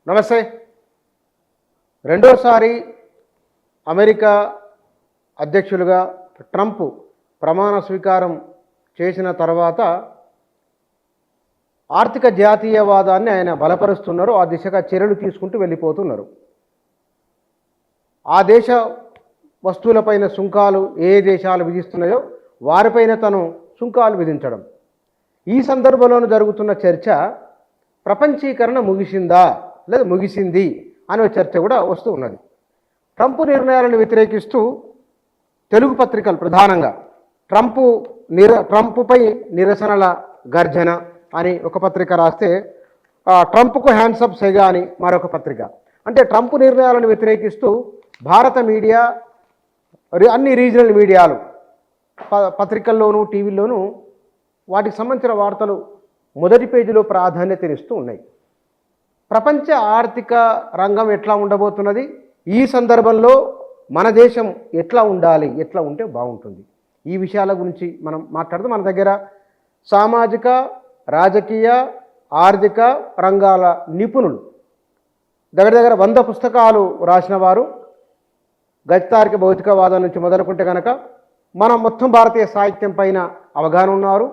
నమస్తే. రెండోసారి అమెరికా అధ్యక్షులుగా ట్రంప్ ప్రమాణ స్వీకారం చేసిన తర్వాత ఆర్థిక జాతీయవాదాన్ని ఆయన బలపరుస్తున్నారు. ఆ దిశగా చర్యలు తీసుకుంటూ వెళ్ళిపోతున్నారు. ఆ దేశ వస్తువులపైన సుంకాలు ఏ దేశాలు విధిస్తున్నాయో వారిపైన తను సుంకాలు విధించడం. ఈ సందర్భంలో జరుగుతున్న చర్చ ప్రపంచీకరణ ముగిసిందా లేదా ముగిసింది అనే చర్చ కూడా వస్తూ ఉన్నది. ట్రంప్ నిర్ణయాలను వ్యతిరేకిస్తూ తెలుగు పత్రికలు ప్రధానంగా ట్రంప్పై నిరసనల గర్జన అని ఒక పత్రిక రాస్తే, ట్రంప్కు హ్యాండ్సప్ సెగా అని మరొక పత్రిక. అంటే ట్రంప్ నిర్ణయాలను వ్యతిరేకిస్తూ భారత మీడియా, అన్ని రీజనల్ మీడియాలు పత్రికల్లోనూ టీవీల్లోనూ వాటికి సంబంధించిన వార్తలు మొదటి పేజీలో ప్రాధాన్యతనిస్తూ ఉన్నాయి. ప్రపంచ ఆర్థిక రంగం ఎట్లా ఉండబోతున్నది, ఈ సందర్భంలో మన దేశం ఎట్లా ఉండాలి, ఎట్లా ఉంటే బాగుంటుంది, ఈ విషయాల గురించి మనం మాట్లాడుతూ మన దగ్గర సామాజిక, రాజకీయ, ఆర్థిక రంగాల నిపుణులు దగ్గర 100 పుస్తకాలు రాసిన వారు, గతితార్కిక భౌతికవాదం నుంచి మొదలుకుంటే కనుక మన మొత్తం భారతీయ సాహిత్యం పైన అవగాహన ఉన్నారు.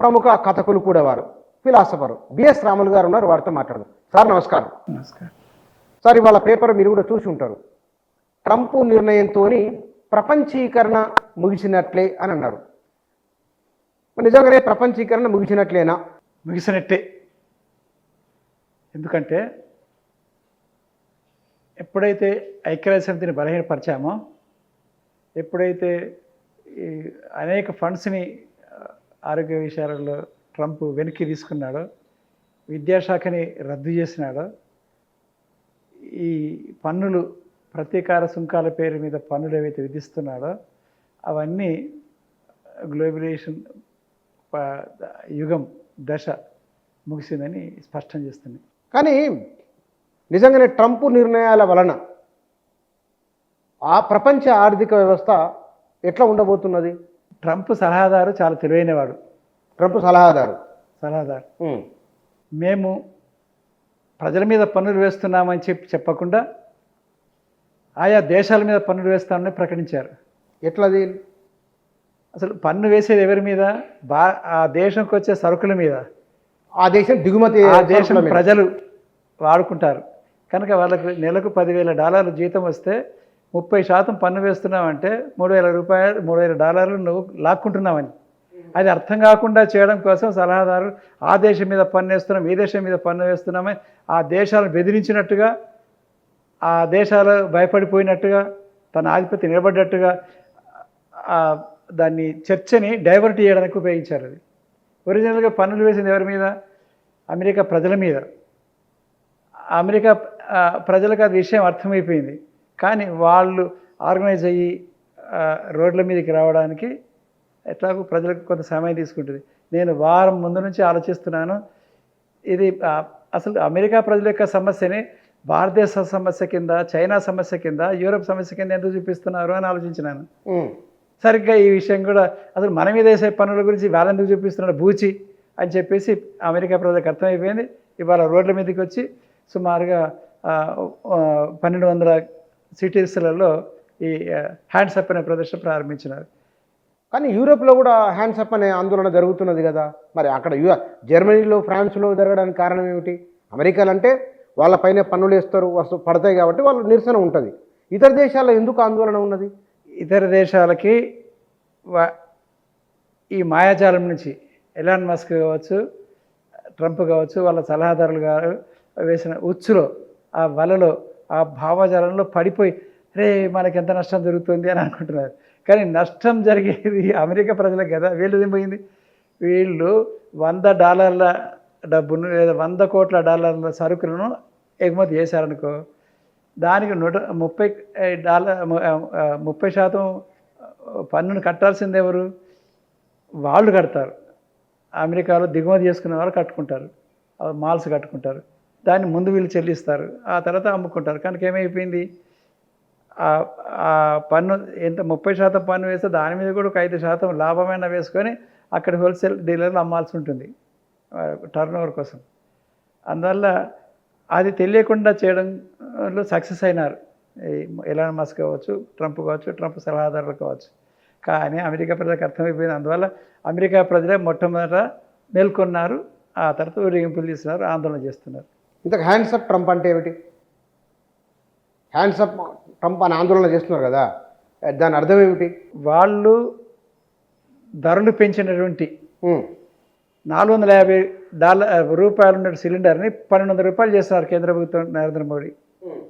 ప్రముఖ కథకులు కూడా వారు, ఫిలాసఫరు బిఎస్ రాములు గారు ఉన్నారు. వారితో మాట్లాడదాం. సార్ నమస్కారం. నమస్కారం సార్, ఇవాళ పేపర్ మీరు కూడా చూసి ఉంటారు. ట్రంప్ నిర్ణయంతో ప్రపంచీకరణ ముగిసినట్లే అని అన్నారు. నిజంగానే ప్రపంచీకరణ ముగిసినట్లేనా? ముగిసినట్టే. ఎందుకంటే ఎప్పుడైతే ఐక్యరాజ్య సమితిని బలహీనపరిచామో, ఎప్పుడైతే ఈ అనేక ఫండ్స్ని ఆరోగ్య విషయాలలో ట్రంప్ వెనక్కి తీసుకున్నాడో, విద్యాశాఖని రద్దు చేసినాడో, ఈ పన్నులు ప్రతీకార సుంకాల పేరు మీద పన్నులు ఏవైతే విధిస్తున్నాడో అవన్నీ గ్లోబలైజేషన్ యుగం దశ ముగిసిందని స్పష్టం చేస్తుంది. కానీ నిజంగానే ట్రంప్ నిర్ణయాల వలన ఆ ప్రపంచ ఆర్థిక వ్యవస్థ ఎట్లా ఉండబోతున్నది? ట్రంప్ సలహాదారు చాలా తెలివైనవాడు. ట్రంప్ సలహాదారు మేము ప్రజల మీద పన్నులు వేస్తున్నామని చెప్పకుండా ఆయా దేశాల మీద పన్నులు వేస్తామని ప్రకటించారు. ఎట్లది? అసలు పన్ను వేసేది ఎవరి మీద? ఆ దేశంకి వచ్చే సరుకుల మీద. ఆ దేశం దిగుమతి, ఆ దేశం ప్రజలు వాడుకుంటారు కనుక వాళ్ళకు నెలకు $10,000 జీతం వస్తే 30% పన్ను వేస్తున్నామంటే $3,000 నువ్వు లాక్కుంటున్నావని. అది అర్థం కాకుండా చేయడం కోసం సలహాదారు ఆ దేశం మీద పన్ను వేస్తున్నాం, ఈ దేశం మీద పన్ను వేస్తున్నామని ఆ దేశాలను బెదిరించినట్టుగా, ఆ దేశాలు భయపడిపోయినట్టుగా, తన ఆధిపత్యం నిలబడ్డట్టుగా దాన్ని చర్చని డైవర్ట్ చేయడానికి ఉపయోగించారు. అది ఒరిజినల్గా పన్నులు వేసింది ఎవరి మీద? అమెరికా ప్రజల మీద. అమెరికా ప్రజలకు అది విషయం అర్థమైపోయింది. కానీ వాళ్ళు ఆర్గనైజ్ అయ్యి రోడ్ల మీదకి రావడానికి ఎట్లాగో ప్రజలకు కొంత సమయం తీసుకుంటుంది. నేను వారం ముందు నుంచి ఆలోచిస్తున్నాను, ఇది అసలు అమెరికా ప్రజల యొక్క సమస్యని భారతదేశ సమస్య కింద, చైనా సమస్య కింద, యూరోప్ సమస్య కింద ఎందుకు చూపిస్తున్నారు అని ఆలోచించినాను. సరిగ్గా ఈ విషయం కూడా అసలు మన మీద వేసే పనుల గురించి వాళ్ళెందుకు చూపిస్తున్నాడు బూచి అని చెప్పేసి అమెరికా ప్రజలకు అర్థమైపోయింది. ఇవాళ రోడ్ల మీదకి వచ్చి సుమారుగా 1200 సిటీస్లలో ఈ హ్యాండ్సప్ అనే ప్రదర్శన ప్రారంభించినారు. కానీ యూరోప్లో కూడా హ్యాండ్సప్ అనే ఆందోళన జరుగుతున్నది కదా. మరి అక్కడ జర్మనీలో, ఫ్రాన్స్లో జరగడానికి కారణం ఏమిటి? అమెరికాలు అంటే వాళ్ళపైన పన్నులు వేస్తారు, పడతాయి కాబట్టి వాళ్ళు నిరసన ఉంటుంది. ఇతర దేశాల్లో ఎందుకు ఆందోళన ఉన్నది? ఇతర దేశాలకి ఈ మాయాజాలం నుంచి ఎలాన్ మస్క్ కావచ్చు, ట్రంప్ కావచ్చు, వాళ్ళ సలహాదారులు గారు వేసిన ఉచ్చులో, ఆ వలలో, ఆ భావజాలంలో పడిపోయి రే మనకి ఎంత నష్టం జరుగుతుంది అని అనుకుంటున్నారు. కానీ నష్టం జరిగేది అమెరికా ప్రజలకు కదా. వీళ్ళు ఏం పోయింది? వీళ్ళు $100 డబ్బును లేదా $100 కోట్ల సరుకులను ఎగుమతి చేశారనుకో, దానికి 30% పన్నును కట్టాల్సింది ఎవరు? వాళ్ళు కడతారు. అమెరికాలో దిగుమతి చేసుకునే వాళ్ళు కట్టుకుంటారు, మాల్స్ కట్టుకుంటారు. దాన్ని ముందు వీళ్ళు చెల్లిస్తారు, ఆ తర్వాత అమ్ముకుంటారు. కనుక ఏమైపోయింది? పన్ను ఎంత 30% పన్ను వేస్తే దాని మీద కూడా ఒక 5% లాభమైనా వేసుకొని అక్కడ హోల్సేల్ డీలర్లు అమ్మాల్సి ఉంటుంది టర్న్ ఓవర్ కోసం. అందువల్ల అది తెలియకుండా చేయడంలో సక్సెస్ అయినారు. ఈ ఎలాన్ మస్క్ కావచ్చు, ట్రంప్ సలహాదారులు కావచ్చు. కానీ అమెరికా ప్రజలకు అర్థమైపోయింది. అందువల్ల అమెరికా ప్రజలే మొట్టమొదట మేల్కొన్నారు. ఆ తర్వాత ఊరేగింపులు తీస్తున్నారు, ఆందోళన చేస్తున్నారు. ఇంతకు హ్యాండ్స్ అప్ ట్రంప్ అంటే ఏమిటి? హ్యాండ్స్ అప్ ట్రంప్ అని ఆందోళన చేస్తున్నారు కదా, దాని అర్థం ఏమిటి? వాళ్ళు ధరలు పెంచినటువంటి $450 ఉన్న సిలిండర్ని $1,200 చేస్తున్నారు కేంద్ర ప్రభుత్వం నరేంద్ర మోడీ.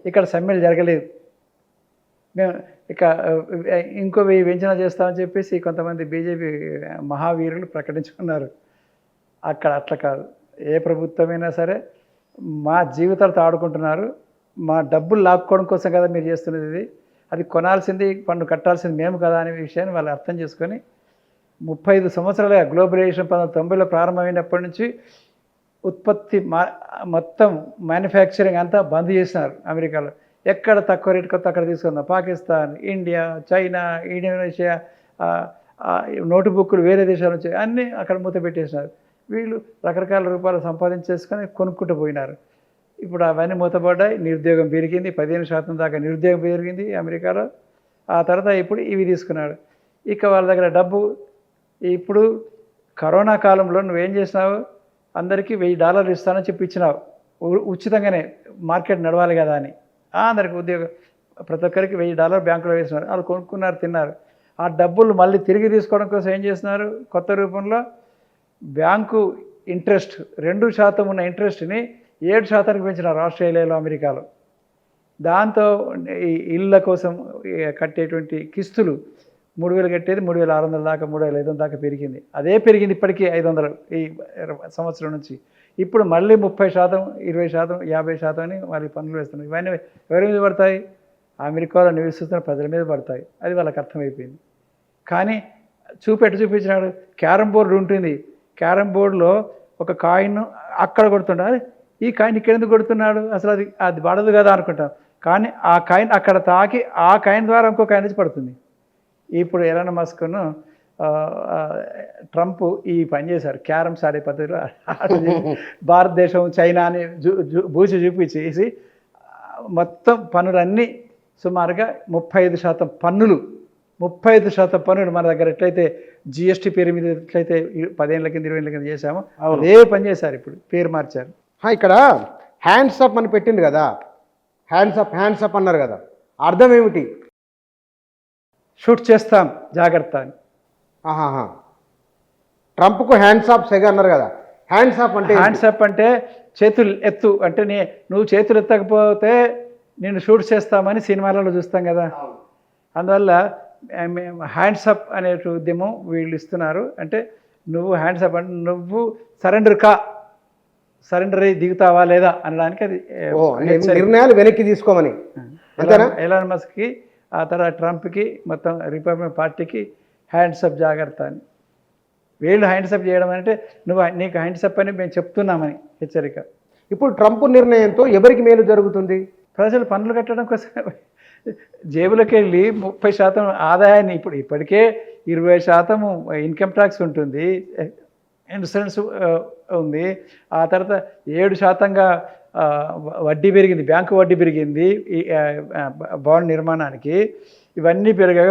ఇక్కడ సమ్మెలు జరగలేదు. మేము ఇక ఇంకో 1000 పెంచినా చేస్తామని చెప్పేసి కొంతమంది బీజేపీ మహావీరులు ప్రకటించుకున్నారు. అక్కడ అట్లా కాదు. ఏ ప్రభుత్వమైనా సరే మా జీవితాలతో ఆడుకుంటున్నారు, మా డబ్బులు లాక్కోవడం కోసం కదా మీరు చేస్తున్నది. ఇది అది కొనాల్సింది, పన్ను కట్టాల్సింది మేము కదా అనే విషయాన్ని వాళ్ళు అర్థం చేసుకొని 35 సంవత్సరాలుగా గ్లోబలైజేషన్ 1990లో ప్రారంభమైనప్పటి నుంచి ఉత్పత్తి మొత్తం మ్యానుఫ్యాక్చరింగ్ అంతా బంద్ చేసినారు అమెరికాలో. ఎక్కడ తక్కువ రేటు కొత్త అక్కడ తీసుకుందాం. పాకిస్తాన్, ఇండియా, చైనా, ఇండోనేషియా, నోటుబుక్లు వేరే దేశాల నుంచి అన్నీ అక్కడ మూత పెట్టేసినారు. వీళ్ళు రకరకాల రూపాయలు సంపాదించేసుకొని కొనుక్కుంటూ పోయినారు. ఇప్పుడు అవన్నీ మూతపడ్డాయి. నిరుద్యోగం పెరిగింది, 15% దాకా నిరుద్యోగం పెరిగింది అమెరికాలో. ఆ తర్వాత ఇప్పుడు ఇవి తీసుకున్నాడు. ఇక వాళ్ళ దగ్గర డబ్బు. ఇప్పుడు కరోనా కాలంలో నువ్వేం చేసినావు? అందరికీ $1000 ఇస్తానని చెప్పి ఇచ్చినావు, ఉచితంగానే, మార్కెట్ నడవాలి కదా అని. అందరికి ఉద్యోగం, ప్రతి ఒక్కరికి $1000 బ్యాంకులో వేసినారు. వాళ్ళు కొనుక్కున్నారు, తిన్నారు. ఆ డబ్బులు మళ్ళీ తిరిగి తీసుకోవడం కోసం ఏం చేస్తున్నారు? కొత్త రూపంలో బ్యాంకు ఇంట్రెస్ట్ 2% ఉన్న ఇంట్రెస్ట్ని 7%కి పెంచినారు ఆస్ట్రేలియాలో, అమెరికాలో. దాంతో ఈ ఇళ్ళ కోసం కట్టేటువంటి కిస్తులు 3,000 కట్టేది 3,600 దాకా, 3,500 దాకా పెరిగింది. అదే పెరిగింది ఇప్పటికీ 500 ఈ సంవత్సరం నుంచి. ఇప్పుడు మళ్ళీ 30%, 20%, 50% అని వాళ్ళకి పన్నులు వేస్తున్నారు. ఇవన్నీ ఎవరి మీద పడతాయి? అమెరికాలో నివసిస్తున్న ప్రజల మీద పడతాయి. అది వాళ్ళకి అర్థమైపోయింది. కానీ చూపించినాడు. క్యారమ్ బోర్డు ఉంటుంది. క్యారమ్ బోర్డులో ఒక కాయిన్ అక్కడ కొడుతుంటారు. ఈ కాయిన్ ఇక్కడ ఎందుకు కొడుతున్నాడు? అసలు అది పడదు కదా అనుకుంటాం. కానీ ఆ కాయిన్ అక్కడ తాకి ఆ కాయిన్ ద్వారా ఇంకో కాయిన్ నుంచి పడుతుంది. ఇప్పుడు ఎలాన్ మస్క్ను ట్రంప్ ఈ పని చేశారు. క్యారమ్స్ ఆడే పద్ధతిలో భారతదేశం, చైనా అని బూచి చూపించేసి మొత్తం పన్నులన్నీ సుమారుగా 35% పన్నులు, 35% పన్నులు మన దగ్గర ఎట్లయితే జిఎస్టీ పేరు మీద ఎట్లయితే 10 ఏళ్ళ కింద 20 ఏళ్ళ కింద చేశామో అదే పని చేశారు. ఇప్పుడు పేరు మార్చారు. ఇక్కడ హ్యాండ్స్ అప్ అని పెట్టింది కదా, హ్యాండ్స్ అప్ అన్నారు కదా, అర్థం ఏమిటి? షూట్ చేస్తాం జాగ్రత్త అని. ట్రంప్కు హ్యాండ్స్ ఆఫ్ సెగ అన్నారు కదా, హ్యాండ్స్ అప్ అంటే చేతులు ఎత్తు అంటే నువ్వు చేతులు ఎత్తకపోతే నేను షూట్ చేస్తామని సినిమాలలో చూస్తాం కదా. అందువల్ల హ్యాండ్స్ అప్ అనే ఉద్యమం వీళ్ళు ఇస్తున్నారు. అంటే నువ్వు హ్యాండ్స్ అప్ అంటే నువ్వు సరెండర్ అయ్యి దిగుతావా లేదా అనడానికి అది నిర్ణయాలు వెనక్కి తీసుకోమని. ఎలాన్ మస్క్కి, ఆ తర్వాత ట్రంప్కి, మొత్తం రిపబ్లికన్ పార్టీకి హ్యాండ్స్ అప్ జాగ్రత్త అని. వీళ్ళు హ్యాండ్స్ అప్ చేయడం అంటే నీకు హ్యాండ్స్ అప్ అని మేము చెప్తున్నామని హెచ్చరిక. ఇప్పుడు ట్రంప్ నిర్ణయంతో ఎవరికి మేలు జరుగుతుంది? ప్రజలు పన్నులు కట్టడం కోసం జేబులోకి వెళ్ళి 30% ఆదాయాన్ని, ఇప్పటికే 20% ఇన్కమ్ ట్యాక్స్ ఉంటుంది, ఇన్సూరెన్స్ ఉంది, ఆ తర్వాత 7%గా వడ్డీ పెరిగింది, బ్యాంకు వడ్డీ పెరిగింది ఈ భవన నిర్మాణానికి. ఇవన్నీ పెరిగాక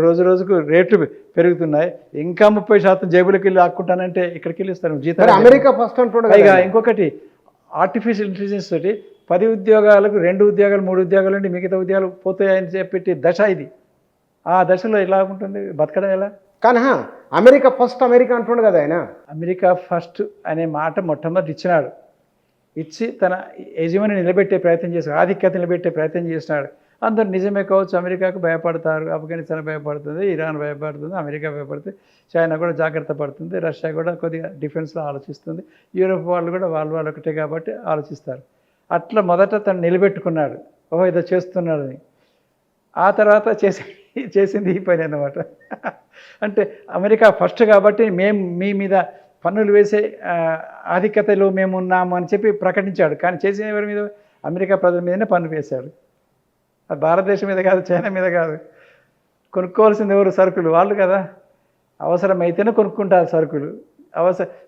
రోజు రోజుకు రేట్లు పెరుగుతున్నాయి. ఇంకా 30% జేబులోకి వెళ్ళి ఆక్కుంటానంటే ఇక్కడికి వెళ్ళి ఇస్తాను జీతం. అమెరికా ఫస్ట్ అంటుండే. పైగా ఇంకొకటి, ఆర్టిఫిషియల్ ఇంటెలిజెన్స్ తోటి 10 ఉద్యోగాలకు 2 ఉద్యోగాలు 3 ఉద్యోగాలు ఉండి మిగతా ఉద్యోగాలు పోతాయని చెప్పి దశ ఇది. ఆ దశలో ఎలా ఉంటుంది బతకడం ఎలా? కానీ అమెరికా ఫస్ట్ అంటుండే కదా ఆయన. అమెరికా ఫస్ట్ అనే మాట మొట్టమొదటి ఇచ్చినాడు. ఇచ్చి తన యజమాని నిలబెట్టే ప్రయత్నం చేశాడు, ఆధిక్యత నిలబెట్టే ప్రయత్నం చేసినాడు. అందరూ నిజమే కావచ్చు, అమెరికాకు భయపడతారు, ఆఫ్ఘనిస్తాన్ భయపడుతుంది, ఇరాన్ భయపడుతుంది, అమెరికా భయపడుతుంది, చైనా కూడా జాగ్రత్త పడుతుంది, రష్యా కూడా కొద్దిగా డిఫెన్స్లో ఆలోచిస్తుంది, యూరోప్ వాళ్ళు కూడా వాళ్ళు ఒకటే కాబట్టి ఆలోచిస్తారు. అట్లా మొదట తను నిలబెట్టుకున్నాడు, ఓహో ఇదో చేస్తున్నాడని. ఆ తర్వాత చేసింది ఈ పని అన్నమాట. అంటే అమెరికా ఫస్ట్ కాబట్టి మేము మీ మీద పన్నులు వేసే ఆధిక్యతలో మేము ఉన్నాము అని చెప్పి ప్రకటించాడు. కానీ చేసిన ఎవరి మీద? అమెరికా ప్రజల మీదనే పన్ను వేశాడు. అది భారతదేశం మీద కాదు, చైనా మీద కాదు. కొనుక్కోవాల్సింది ఎవరు? సరుకులు వాళ్ళు కదా. అవసరమైతేనే కొనుక్కుంటారు సరుకులు.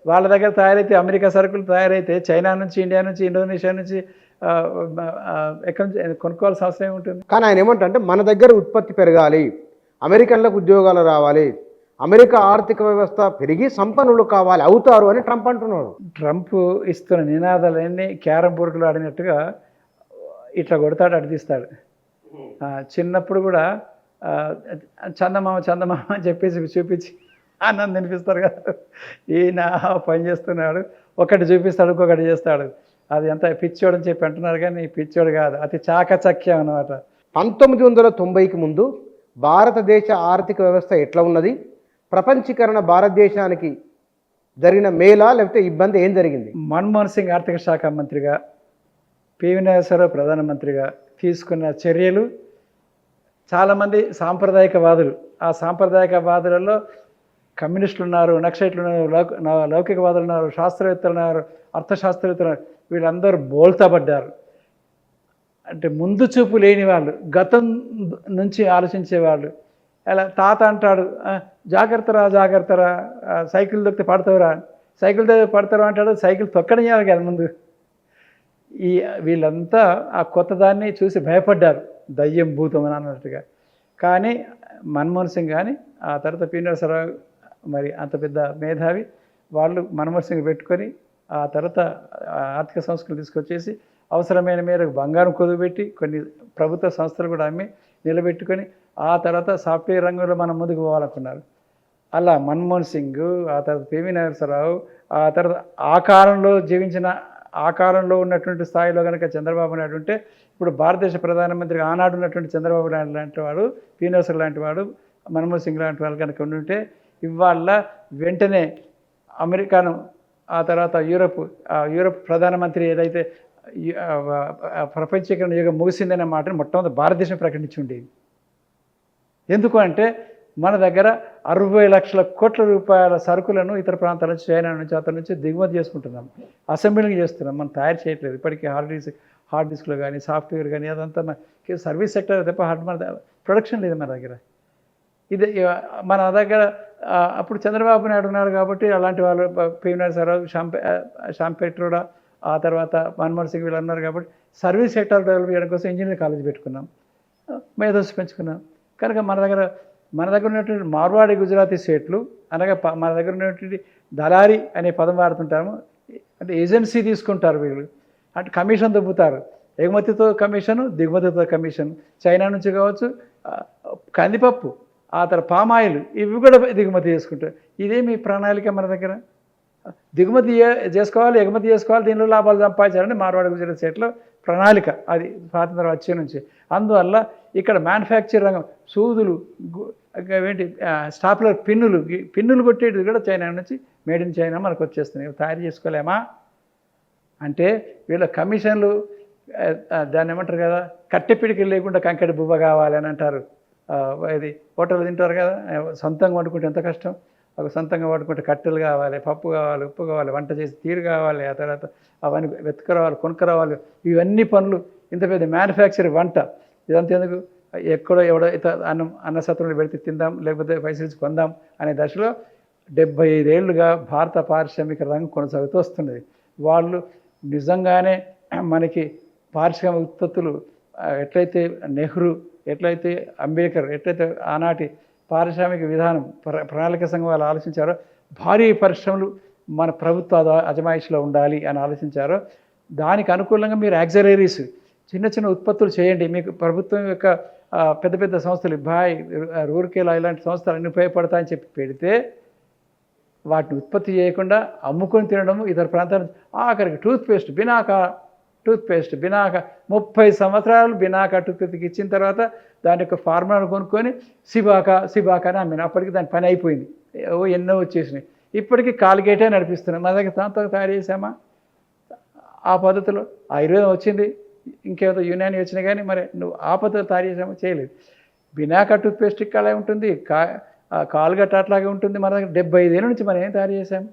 వాళ్ళ దగ్గర తయారైతే, అమెరికా సరుకులు తయారైతే చైనా నుంచి, ఇండియా నుంచి, ఇండోనేషియా నుంచి, ఆ, ఎక్కడి నుంచి కొనుక్కోవాల్సిన అవసరం ఏముంటుంది? కానీ ఆయన ఏమంటే మన దగ్గర ఉత్పత్తి పెరగాలి, అమెరికన్లకు ఉద్యోగాలు రావాలి, అమెరికా ఆర్థిక వ్యవస్థ పెరిగి సంపన్నులు కావాలి, అవుతారు అని ట్రంప్ అంటున్నాడు. ట్రంప్ ఇస్తున్న నినాదాలన్నీ క్యారం బోర్డులు ఆడినట్టుగా ఇట్లా కొడతాడు, అటు తీస్తాడు. చిన్నప్పుడు కూడా ఆ, చందమామ చందమామ అని చెప్పేసి చూపించి ఆనందం తినిపిస్తారు కదా, ఈయన పని చేస్తున్నాడు, ఒకటి చూపిస్తాడు ఇంకొకటి చేస్తాడు. అది ఎంత పిచ్చోడు అని చెప్పి అంటున్నారు, కానీ పిచ్చోడు కాదు, అతి చాకచక్యం అన్నమాట. 1990కి ముందు భారతదేశ ఆర్థిక వ్యవస్థ ఎట్లా ఉన్నది, ప్రపంచీకరణ భారతదేశానికి జరిగిన మేలా లేకపోతే ఇబ్బంది ఏం జరిగింది? మన్మోహన్ సింగ్ ఆర్థిక శాఖ మంత్రిగా, పివి నరసింహారావు ప్రధానమంత్రిగా తీసుకున్న చర్యలు చాలామంది సాంప్రదాయకవాదులు, ఆ సాంప్రదాయకవాదులలో కమ్యూనిస్టులు ఉన్నారు, నక్సలైట్లు ఉన్నారు, లౌకికవాదులు ఉన్నారు, శాస్త్రవేత్తలు ఉన్నారు, అర్థశాస్త్రవేత్తలు ఉన్నారు, వీళ్ళందరూ బోల్తాపడ్డారు. అంటే ముందు చూపు లేని వాళ్ళు, గతం నుంచి ఆలోచించేవాళ్ళు. అలా తాత అంటాడు, జాగ్రత్తరా జాగ్రత్తరా, సైకిల్ దొక్కితే పడతావురా, సైకిల్ దగ్గర పడతారా అంటాడు, సైకిల్ తొక్కడం చేయాలి కదా ముందు. వీళ్ళంతా ఆ కొత్త దాన్ని చూసి భయపడ్డారు, దయ్యం భూతం అని అన్నట్టుగా. కానీ మన్మోహన్ సింగ్ కానీ ఆ తర్వాత పి నరసింహారావు మరి అంత పెద్ద మేధావి, వాళ్ళు మన్మోహన్ సింగ్ పెట్టుకొని ఆ తర్వాత ఆర్థిక సంస్థలు తీసుకొచ్చేసి అవసరమైన మేరకు బంగారం కుదువబెట్టి కొన్ని ప్రభుత్వ సంస్థలు కూడా అమ్మి నిలబెట్టుకొని ఆ తర్వాత సాఫ్ట్వేర్ రంగంలో మనం ముందుకు పోవాలనుకున్నారు. అలా మన్మోహన్ సింగ్, ఆ తర్వాత పివి నరసింహారావు, ఆ తర్వాత ఆ కాలంలో జీవించిన, ఆ కాలంలో ఉన్నటువంటి స్థాయిలో కనుక చంద్రబాబు నాయుడు ఉంటే, ఇప్పుడు భారతదేశ ప్రధానమంత్రి ఆనాడు ఉన్నటువంటి చంద్రబాబు నాయుడు లాంటి వాడు, పి నరసింహారావు లాంటి వాడు, మన్మోహన్ సింగ్ లాంటి వాళ్ళు కనుక ఉండుంటే ఇవాళ వెంటనే అమెరికాను, ఆ తర్వాత యూరప్ ప్రధానమంత్రి ఏదైతే ప్రపంచీకరణ యుగం ముగిసిందనే మాటను మొట్టమొదటి భారతదేశం ప్రకటించి ఉండేది. ఎందుకు అంటే మన దగ్గర 60 లక్షల కోట్ల రూపాయల సరుకులను ఇతర ప్రాంతాల నుంచి, చైనా నుంచి, అతని నుంచి దిగుమతి చేసుకుంటున్నాం, అసెంబ్లింగ్ చేస్తున్నాం, మనం తయారు చేయట్లేదు. ఇప్పటికీ హార్డ్ డిస్క్లో కానీ సాఫ్ట్వేర్ కానీ అదంతా సర్వీస్ సెక్టర్ తప్ప మన ప్రొడక్షన్ లేదు మన దగ్గర. ఇది మన దగ్గర అప్పుడు చంద్రబాబు నాయుడు ఉన్నారు కాబట్టి అలాంటి వాళ్ళు, పివి నరసింహారావు, షాంపేట్రోడా, ఆ తర్వాత మన్మోహన్ సింగ్ వీళ్ళు ఉన్నారు కాబట్టి సర్వీస్ సెక్టర్ డెవలప్ చేయడం కోసం ఇంజనీరింగ్ కాలేజ్ పెట్టుకున్నాం, మేధస్సు పెంచుకున్నాం. కనుక మన దగ్గర ఉన్నటువంటి మార్వాడి గుజరాతీ స్టేట్లు అనగా మన దగ్గర ఉన్నటువంటి దళారీ అనే పదం వాడుతుంటాము. అంటే ఏజెన్సీ తీసుకుంటారు వీళ్ళు, అంటే కమిషన్ దొబ్బుతారు, ఎగుమతితో కమిషను, దిగుమతితో కమిషన్. చైనా నుంచి కావచ్చు కందిపప్పు, ఆ తర్వాత పామాయిల్, ఇవి కూడా దిగుమతి చేసుకుంటారు. ఇదే మీ ప్రణాళిక. మన దగ్గర దిగుమతి చేసుకోవాలి, ఎగుమతి చేసుకోవాలి, దీనిలో లాభాలు సంపాదించాలని మార్వాడి గుజరాత్ స్టేట్లో ప్రణాళిక. అది స్వాతంత్రం వచ్చే నుంచి. అందువల్ల ఇక్కడ మ్యానుఫ్యాక్చర్ రంగం, సూదులు, ఏంటి స్టాప్లర్ పిన్నులు కొట్టేది కూడా చైనా నుంచి, మేడ్ ఇన్ చైనా మనకు వచ్చేస్తున్నాయి. తయారు చేసుకోలేమా అంటే వీళ్ళ కమిషన్లు, దాన్ని ఏమంటారు కదా, కట్టెపిడికి లేకుండా కంకటి బువ్వ కావాలి అని అంటారు. ఇది హోటల్ తింటారు కదా, సొంతంగా వండుకుంటే ఎంత కష్టం. ఒక సొంతంగా వండుకుంటే కట్టెలు కావాలి, పప్పు కావాలి, ఉప్పు కావాలి, వంట చేసి తీరు కావాలి, ఆ తర్వాత అవన్నీ వెతుకురావాలి, కొనుక్కరావాలి. ఇవన్నీ పనులు, ఇంత పెద్ద మ్యానుఫ్యాక్చర్ వంట, ఇదంతా ఎందుకు, ఎక్కడో ఎవడో అన్న సత్రంలో పెడితే తిందాం, లేకపోతే పైసలు కొందాం అనే దశలో 75 ఏళ్ళుగా భారత పారిశ్రామిక రంగం కొనసాగుతూ వస్తున్నది. వాళ్ళు నిజంగానే మనకి పారిశ్రామిక ఉత్పత్తులు ఎట్లయితే నెహ్రూ, ఎట్లయితే అంబేద్కర్, ఎట్లయితే ఆనాటి పారిశ్రామిక విధానం ప్రణాళిక సంఘం వాళ్ళు ఆలోచించారో, భారీ పరిశ్రమలు మన ప్రభుత్వ అజమాయిషిలో ఉండాలి అని ఆలోచించారో, దానికి అనుకూలంగా మీరు యాక్సలరీస్, చిన్న చిన్న ఉత్పత్తులు చేయండి. మీకు ప్రభుత్వం యొక్క పెద్ద పెద్ద సంస్థలు, రూర్కేలా ఇలాంటి సంస్థలు అన్ని ఉపయోగపడతాయని చెప్పి పెడితే, వాటిని ఉత్పత్తి చేయకుండా అమ్ముకొని తినడము, ఇతర ప్రాంతాలు. ఆఖరికి టూత్పేస్ట్ బినాకా 30 సంవత్సరాలు బినాకా టూత్పేస్ట్కి ఇచ్చిన తర్వాత దాని యొక్క ఫార్ములాను కొనుక్కొని సిబాకా అని అమ్మిన. అప్పటికి దాని పని అయిపోయింది, ఎన్నో వచ్చేసినాయి. ఇప్పటికీ కాల్గేటే నడిపిస్తున్నాం. మన దగ్గర దాంతో తయారు చేసామా ఆ పద్ధతిలో? ఆయుర్వేదం వచ్చింది, ఇంకేదో యునాని వచ్చినాయి, కానీ మరి నువ్వు ఆ పద్ధతిలో తయారు చేసామో? చేయలేదు. బినాకా టూత్పేస్ట్ అలా ఉంటుంది, కాల్గట్ అట్లాగే ఉంటుంది. మన దగ్గర 75 ఏళ్ళ నుంచి మనం ఏం తయారు చేసాము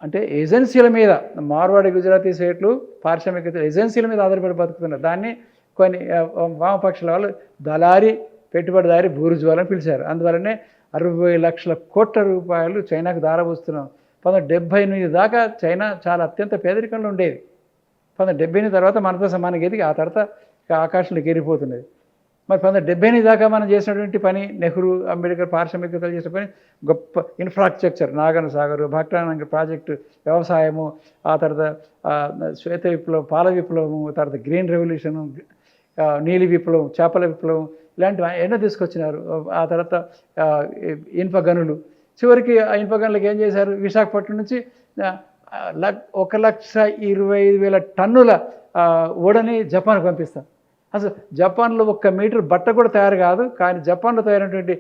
అంటే ఏజెన్సీల మీద, మార్వాడి గుజరాతీ స్టేట్లు పారిశ్రామిక ఏజెన్సీల మీద ఆధారపడి బతుకుతున్నారు. దాన్ని కొన్ని వామపక్షాల వాళ్ళు దళారీ, పెట్టుబడిదారి, బూర్జువాలని పిలిచారు. అందువల్లనే 60 లక్షల కోట్ల రూపాయలు చైనాకు దారబోస్తున్నాం. 1978 దాకా చైనా చాలా అత్యంత పేదరికంలో ఉండేది. 1978 తర్వాత మనతో సమానంగా ఎదిగి ఆ తర్వాత ఆకాశంలోకి ఎగిరిపోతున్నది. మరి 1978 దాకా మనం చేసినటువంటి పని, నెహ్రూ, అంబేద్కర్ పారిశ్రామికవేత్తలు చేసిన పని గొప్ప ఇన్ఫ్రాస్ట్రక్చర్, నాగార్జున సాగర్, భక్రానంగ ప్రాజెక్టు, వ్యవసాయము, ఆ తర్వాత శ్వేత విప్లవం, పాల విప్లవము, తర్వాత గ్రీన్ రెవల్యూషను, నీలి విప్లవం, చేపల విప్లవం, ఇలాంటివి ఎన్నో తీసుకొచ్చినారు. ఆ తర్వాత ఇనుప గనులు, చివరికి ఆ ఇనుప గనులకు ఏం చేశారు, విశాఖపట్నం నుంచి 1,25,000 టన్నుల ఓడని జపాన్కి పంపిస్తాం. అసలు జపాన్లో 1 మీటర్ బట్ట కూడా తయారు కాదు, కానీ జపాన్లో తయారైనటువంటి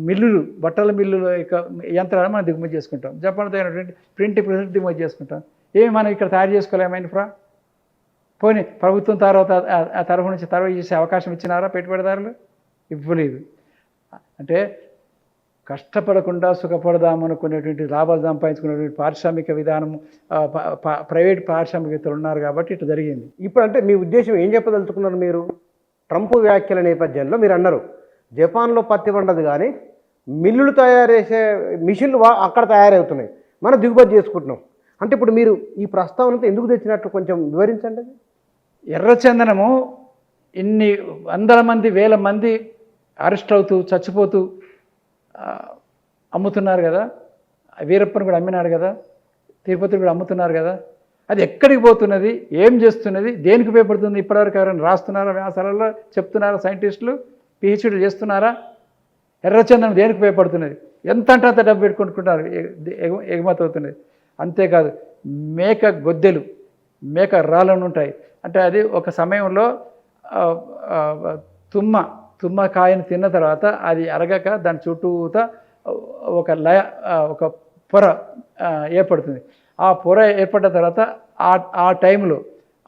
మిల్లులు, బట్టల మిల్లుల యొక్క యంత్రాలను మనం దిగుమతి చేసుకుంటాం. జపాన్లో తయారైనటువంటి ప్రింటింగ్ ప్రెస్ దిగుమతి చేసుకుంటాం. ఏమి మనం ఇక్కడ తయారు చేసుకోలేము ఇన్ఫ్రా? పోనీ ప్రభుత్వం తరఫు నుంచి తరఫు చేసే అవకాశం ఇచ్చినారా పెట్టుబడిదారులు? ఇవ్వలేదు. అంటే కష్టపడకుండా సుఖపడదామనుకునేటువంటి లాభాలు సంపాదించుకునేటువంటి పారిశ్రామిక విధానము, ప్రైవేట్ పారిశ్రామికవేత్తలు ఉన్నారు కాబట్టి ఇట్లా జరిగింది. ఇప్పుడు అంటే మీ ఉద్దేశం ఏం చెప్పదలుచుకున్నారు మీరు? ట్రంప్ వ్యాఖ్యల నేపథ్యంలో మీరు అన్నారు జపాన్లో పత్తి పండదు కానీ మిల్లులు తయారు చేసే మిషన్లు అక్కడ తయారవుతున్నాయి, మనం దిగుబడి చేసుకుంటున్నాం అంటే ఇప్పుడు మీరు ఈ ప్రస్తావనతో ఎందుకు తెచ్చినట్టు కొంచెం వివరించండి. ఎర్రచందనము ఇన్ని వందల మంది, వేల మంది అరెస్ట్ అవుతూ చచ్చిపోతూ అమ్ముతున్నారు కదా, వీరప్పని కూడా అమ్మినాడు కదా, తిరుపతిని కూడా అమ్ముతున్నారు కదా, అది ఎక్కడికి పోతున్నది, ఏం చేస్తున్నది, దేనికి ఉపయోగపడుతుంది? ఇప్పటివరకు ఎవరైనా రాస్తున్నారా, వ్యాసాలలో చెప్తున్నారా, సైంటిస్టులు పిహెచ్డీలు చేస్తున్నారా? ఎర్రచందనం దేనికి ఉపయోగపడుతున్నది? ఎంత అంటే అంత డబ్బు పెట్టుకుంటున్నారు, ఎగుమతి అవుతున్నది. అంతేకాదు మేక గొద్దెలు, మేక రాళ్ళను ఉంటాయి అంటే అది ఒక సమయంలో తుమ్మ కాయను తిన్న తర్వాత అది అరగక దాని చుట్టూతా ఒక ఒక పొర ఏర్పడుతుంది. ఆ పొర ఏర్పడిన తర్వాత ఆ టైంలో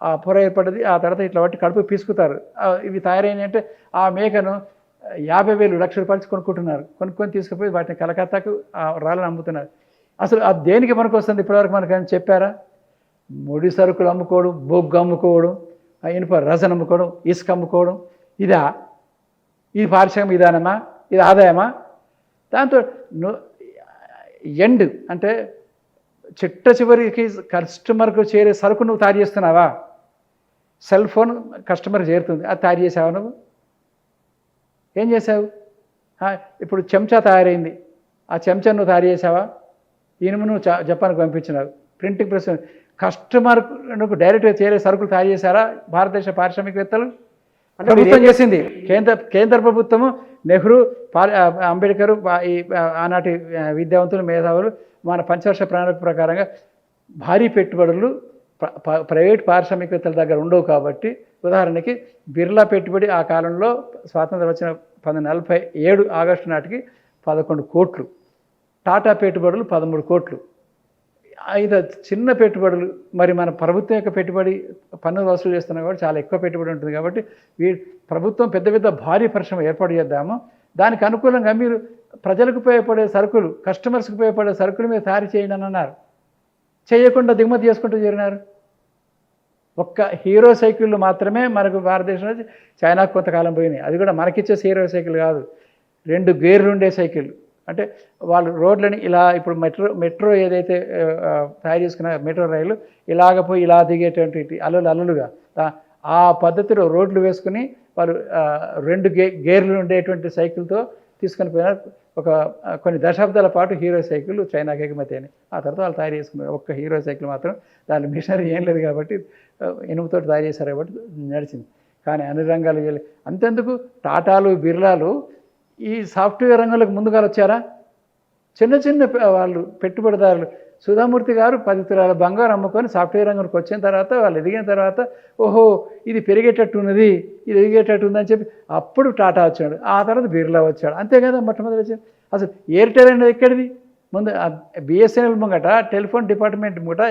ఆ పొర ఏర్పడ్డది. ఆ తర్వాత ఇట్లా బట్టి కడుపు పీసుకుతారు. ఇవి తయారైనాయి అంటే ఆ మేకను 50,000 లక్షల రూపాయలు కొనుక్కొని తీసుకుపోయి వాటిని కలకత్తాకు ఆ రాళ్ళని అమ్ముతున్నారు. అసలు అది దేనికి మనకు వస్తుంది? ఇప్పటివరకు మనకు చెప్పారా? ముడి సరుకులు అమ్ముకోవడం, బొగ్గు అమ్ముకోవడం, ఇనుప రసన అమ్ముకోవడం, ఇసుక అమ్ముకోవడం, ఇది పారిశ్రామిక విధానమా? ఇది ఆదాయమా? దాంతో ఎండ్ అంటే చిట్ట చివరికి కస్టమర్కు చేరే సరుకు నువ్వు తయారు చేస్తున్నావా? సెల్ ఫోన్ కస్టమర్కి చేరుతుంది, అది తయారు చేసావా? నువ్వు ఏం చేసావు? ఇప్పుడు చెంచా తయారైంది, ఆ చెంచా నువ్వు తయారు చేసావా? ఇనుము నువ్వు జపాన్కి పంపించినావు. ప్రింటింగ్ ప్రెస్ కస్టమర్కు డైరెక్ట్గా చేరే సరుకులు తయారు చేశారా భారతదేశ పారిశ్రామికవేత్తలు? అంటే ప్రభుత్వం చేసింది. కేంద్ర ప్రభుత్వము, నెహ్రూ, అంబేద్కర్, ఈ ఆనాటి విద్యావంతులు, మేధావులు మన పంచవర్ష ప్రణాళిక ప్రకారంగా భారీ పెట్టుబడులు ప్రైవేట్ పారిశ్రామికవేత్తల దగ్గర ఉండవు కాబట్టి, ఉదాహరణకి బిర్లా పెట్టుబడి ఆ కాలంలో స్వాతంత్రం వచ్చిన 1947 ఆగస్టు నాటికి 11 కోట్లు, టాటా పెట్టుబడులు 13 కోట్లు. 5 చిన్న పెట్టుబడులు. మరి మన ప్రభుత్వం యొక్క పెట్టుబడి పన్నులు వసూలు చేస్తున్నాం కాబట్టి చాలా ఎక్కువ పెట్టుబడి ఉంటుంది కాబట్టి ప్రభుత్వం పెద్ద భారీ పరిశ్రమ ఏర్పాటు చేద్దాము, దానికి అనుకూలంగా మీరు ప్రజలకు ఉపయోగపడే సరుకులు, కస్టమర్స్కి ఉపయోగపడే సరుకులు మీరు తయారు చేయండి అని అన్నారు. చేయకుండా దిగుమతి చేసుకుంటూ చేరినారు. ఒక్క హీరో సైకిళ్ళు మాత్రమే మనకు భారతదేశంలో చైనాకు కొంతకాలం పోయినాయి. అది కూడా మనకిచ్చే హీరో సైకిల్ కాదు, 2 గేర్లు ఉండే సైకిళ్ళు. అంటే వాళ్ళు రోడ్లని ఇలా ఇప్పుడు మెట్రో ఏదైతే తయారు చేసుకున్న మెట్రో రైలు ఇలాగ పోయి ఇలా దిగేటువంటి అల్లులుగా ఆ పద్ధతిలో రోడ్లు వేసుకుని వాళ్ళు 2 గేర్లు ఉండేటువంటి సైకిల్తో తీసుకొని పోయినారు. కొన్ని దశాబ్దాల పాటు హీరో సైకిల్ చైనాకి ఎగుమతి అని. ఆ తర్వాత వాళ్ళు తయారు చేసుకున్నారు. ఒక్క హీరో సైకిల్ మాత్రం దాని మిషనరీ ఏం లేదు కాబట్టి ఇనుముతో తయారు చేశారు కాబట్టి నడిచింది. కానీ అన్ని రంగాలు అంతెందుకు టాటాలు, బిర్లాలు ఈ సాఫ్ట్వేర్ రంగంలోకి ముందుగా వచ్చారా? చిన్న వాళ్ళు పెట్టుబడిదారులు. సుధామూర్తి గారు 10 తులాల బంగారం అమ్ముకొని సాఫ్ట్వేర్ రంగంలోకి వచ్చిన తర్వాత వాళ్ళు ఎదిగిన తర్వాత ఓహో ఇది పెరిగేటట్టు ఉన్నది, ఇది ఎదిగేటట్టు ఉందని చెప్పి అప్పుడు టాటా వచ్చాడు, ఆ తర్వాత బిర్లా వచ్చాడు. అంతే కదా మొట్టమొదటి వచ్చాడు. అసలు ఎయిర్టెల్ అనేది ఎక్కడిది? ముందు బిఎస్ఎన్ఎల్ ముంగట, టెలిఫోన్ డిపార్ట్మెంట్ ముంగట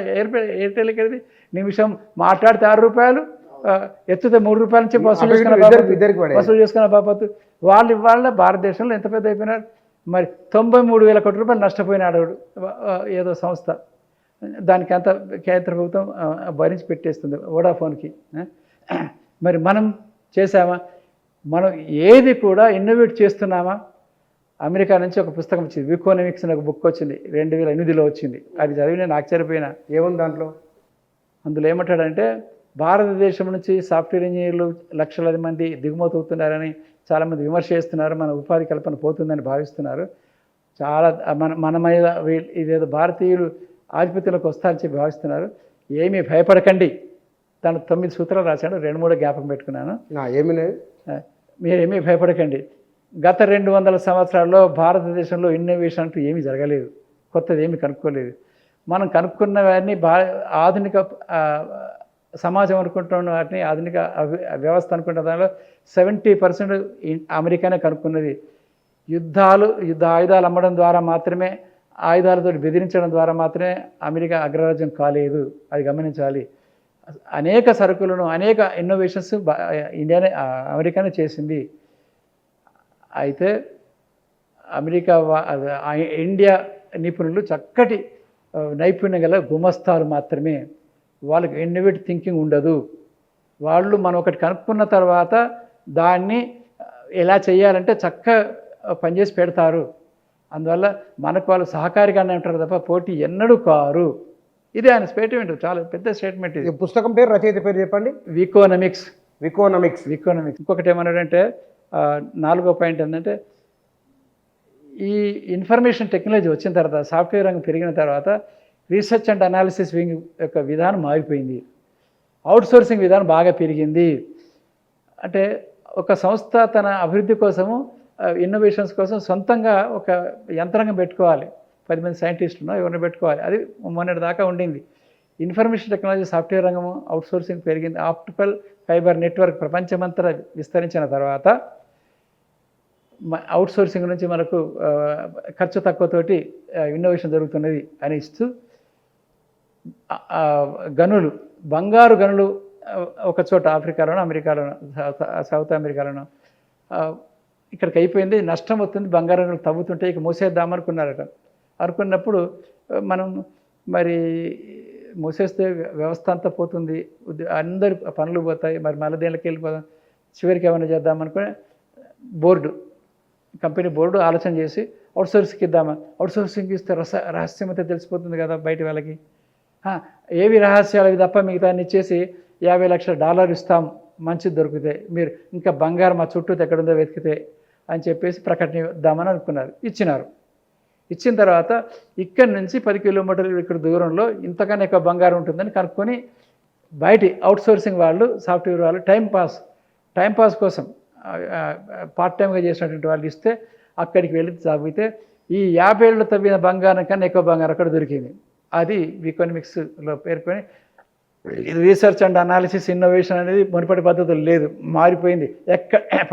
ఎయిర్టెల్ ఎక్కడిది? నిమిషం మాట్లాడితే 6 రూపాయలు, ఎత్తుతే 3 రూపాయల నుంచి వసూలు చేసుకున్న బాపత్తు. వాళ్ళు ఇవాళ భారతదేశంలో ఎంత పెద్ద అయిపోయినారు. మరి 93,000 కోట్ల రూపాయలు పోయినాడు ఏదో సంస్థ. దానికి అంత కేంద్ర ప్రభుత్వం భరించి పెట్టేస్తుంది వోడాఫోన్కి. మరి మనం చేసామా? మనం ఏది కూడా ఇన్నోవేట్ చేస్తున్నామా? అమెరికా నుంచి ఒక పుస్తకం వచ్చింది, వికోనమిక్స్ అని ఒక బుక్ వచ్చింది, 2008లో వచ్చింది. అది చదివి నేను ఆశ్చర్యపోయినా. ఏముంది దాంట్లో? అందులో ఏమంటాడంటే భారతదేశం నుంచి సాఫ్ట్వేర్ ఇంజనీర్లు లక్షలాది మంది దిగుమతి అవుతున్నారని చాలామంది విమర్శ చేస్తున్నారు, మన ఉపాధి కల్పన పోతుందని భావిస్తున్నారు, చాలా మన మీద ఇదేదో భారతీయులు ఆధిపత్యంలోకి వస్తారని చెప్పి భావిస్తున్నారు, ఏమీ భయపడకండి. తను 9 సూత్రాలు రాశాడు, 2-3 జ్ఞాపకం పెట్టుకున్నాను. మీరేమీ భయపడకండి. గత 200 సంవత్సరాల్లో భారతదేశంలో ఇన్నోవేషన్ అంటూ ఏమీ జరగలేదు, కొత్తది ఏమీ కనుక్కోలేదు. మనం కనుక్కున్నవన్నీ ఆధునిక సమాజం అనుకుంటున్న వాటిని, ఆధునిక వ్యవస్థ అనుకుంటున్న దానిలో 70% అమెరికానే కనుక్కున్నది. యుద్ధ ఆయుధాలు అమ్మడం ద్వారా మాత్రమే, ఆయుధాలతో బెదిరించడం ద్వారా మాత్రమే అమెరికా అగ్రరాజ్యం కాలేదు, అది గమనించాలి. అనేక సరుకులను, అనేక ఇన్నోవేషన్స్ అమెరికానే చేసింది. అయితే ఇండియా నిపుణులు చక్కటి నైపుణ్యం గల గుమస్తాలు మాత్రమే, వాళ్ళకి ఇన్నోవేటివ్ థింకింగ్ ఉండదు. వాళ్ళు మనం ఒకటి కనుక్కున్న తర్వాత దాన్ని ఎలా చేయాలంటే చక్కగా పనిచేసి పెడతారు. అందువల్ల మనకు వాళ్ళు సహకారిగానే ఉంటారు తప్ప పోటీ ఎన్నడూ కారు. ఇది ఆయన స్టేట్మెంట్, చాలా పెద్ద స్టేట్మెంట్. ఇది పుస్తకం పేరు, రచయిత పేరు చెప్పండి. వికోనమిక్స్. ఇంకొకటి ఏమన్నాడంటే 4వ పాయింట్ ఏంటంటే, ఈ ఇన్ఫర్మేషన్ టెక్నాలజీ వచ్చిన తర్వాత, సాఫ్ట్వేర్ రంగం పెరిగిన తర్వాత రీసెర్చ్ అండ్ అనాలిసిస్ వింగ్ యొక్క విధానం మారిపోయింది, అవుట్సోర్సింగ్ విధానం బాగా పెరిగింది. అంటే ఒక సంస్థ తన అభివృద్ధి కోసము, ఇన్నోవేషన్స్ కోసం సొంతంగా ఒక యంత్రాంగం పెట్టుకోవాలి, 10 మంది సైంటిస్టులను ఎవరిని పెట్టుకోవాలి. అది మొన్నటి దాకా ఉండింది. ఇన్ఫర్మేషన్ టెక్నాలజీ సాఫ్ట్వేర్ రంగము అవుట్సోర్సింగ్ పెరిగింది. ఆప్టికల్ ఫైబర్ నెట్వర్క్ ప్రపంచమంతా విస్తరించిన తర్వాత అవుట్సోర్సింగ్ నుంచి మనకు ఖర్చు తక్కువతోటి ఇన్నోవేషన్ జరుగుతున్నది అని ఇస్తూ, గనులు, బంగారు గనులు ఒక చోట ఆఫ్రికాలోనో, అమెరికాలోనో, సౌత్ అమెరికాలోనో ఇక్కడికి అయిపోయింది, నష్టం వస్తుంది, బంగారు గనులు తవ్వుతుంటే ఇక మూసేద్దామనుకున్నారట. అనుకున్నప్పుడు మనం మరి మూసేస్తే వ్యవస్థ అంతా పోతుంది, అందరి పనులు పోతాయి, మరి మళ్ళీ దేనికి వెళ్ళిపోదాం, చివరికి ఏమైనా చేద్దామనుకుని కంపెనీ బోర్డు ఆలోచన చేసి అవుట్సోర్సింగ్కి ఇద్దామా, అవుట్సోర్సింగ్ ఇస్తే రహస్యమైతే తెలిసిపోతుంది కదా బయట వాళ్ళకి, ఏవి రహస్యాలు అవి తప్ప మిగతా ఇచ్చేసి $50 లక్షల ఇస్తాం మంచిది దొరికితే, మీరు ఇంకా బంగారం మా చుట్టూ ఎక్కడుందో వెతికితే అని చెప్పేసి ప్రకటన ఇద్దామని అనుకున్నారు. ఇచ్చిన తర్వాత ఇక్కడి నుంచి 10 కిలోమీటర్లు ఇక్కడ దూరంలో ఇంతకన్నా ఎక్కువ బంగారం ఉంటుందని కనుక్కొని బయటి అవుట్సోర్సింగ్ వాళ్ళు, సాఫ్ట్వేర్ వాళ్ళు టైంపాస్ కోసం పార్ట్ టైంగా చేసినటువంటి వాళ్ళు ఇస్తే అక్కడికి వెళ్ళి తవ్వితే ఈ 50 ఏళ్ళు తవ్విన బంగారం కన్నా ఎక్కువ బంగారం అక్కడ దొరికింది. అది వికోనమిక్స్లో పేర్కొని రీసెర్చ్ అండ్ అనాలిసిస్ ఇన్నోవేషన్ అనేది మునుపటి పద్ధతులు లేదు, మారిపోయింది.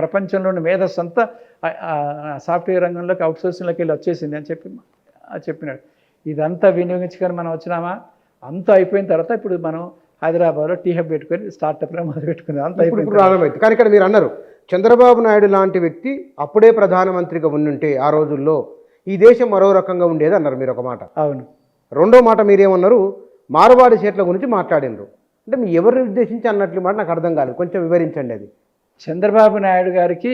ప్రపంచంలోని మేధస్సు అంతా సాఫ్ట్వేర్ రంగంలోకి, అవుట్సోర్సింగ్లోకి వెళ్ళి వచ్చేసింది అని చెప్పినాడు. ఇదంతా వినియోగించుకొని మనం వచ్చినామా, అంతా అయిపోయిన తర్వాత ఇప్పుడు మనం హైదరాబాద్లో టీ హబ్ పెట్టుకొని స్టార్టప్లో మొదలు పెట్టుకుంది. అంతా అయిపోయింది. కానీ ఇక్కడ మీరు అన్నారు, చంద్రబాబు నాయుడు లాంటి వ్యక్తి అప్పుడే ప్రధానమంత్రిగా ఉండుంటే ఆ రోజుల్లో ఈ దేశం మరో రకంగా ఉండేది అన్నారు మీరు ఒక మాట. అవును. రెండో మాట మీరేమన్నారు, మారువాడి సీట్ల గురించి మాట్లాడినారు. అంటే మీరు ఎవరిని ఉద్దేశించి అన్నట్లు మాట నాకు అర్థం కాలేదు, కొంచెం వివరించండి. అది చంద్రబాబు నాయుడు గారికి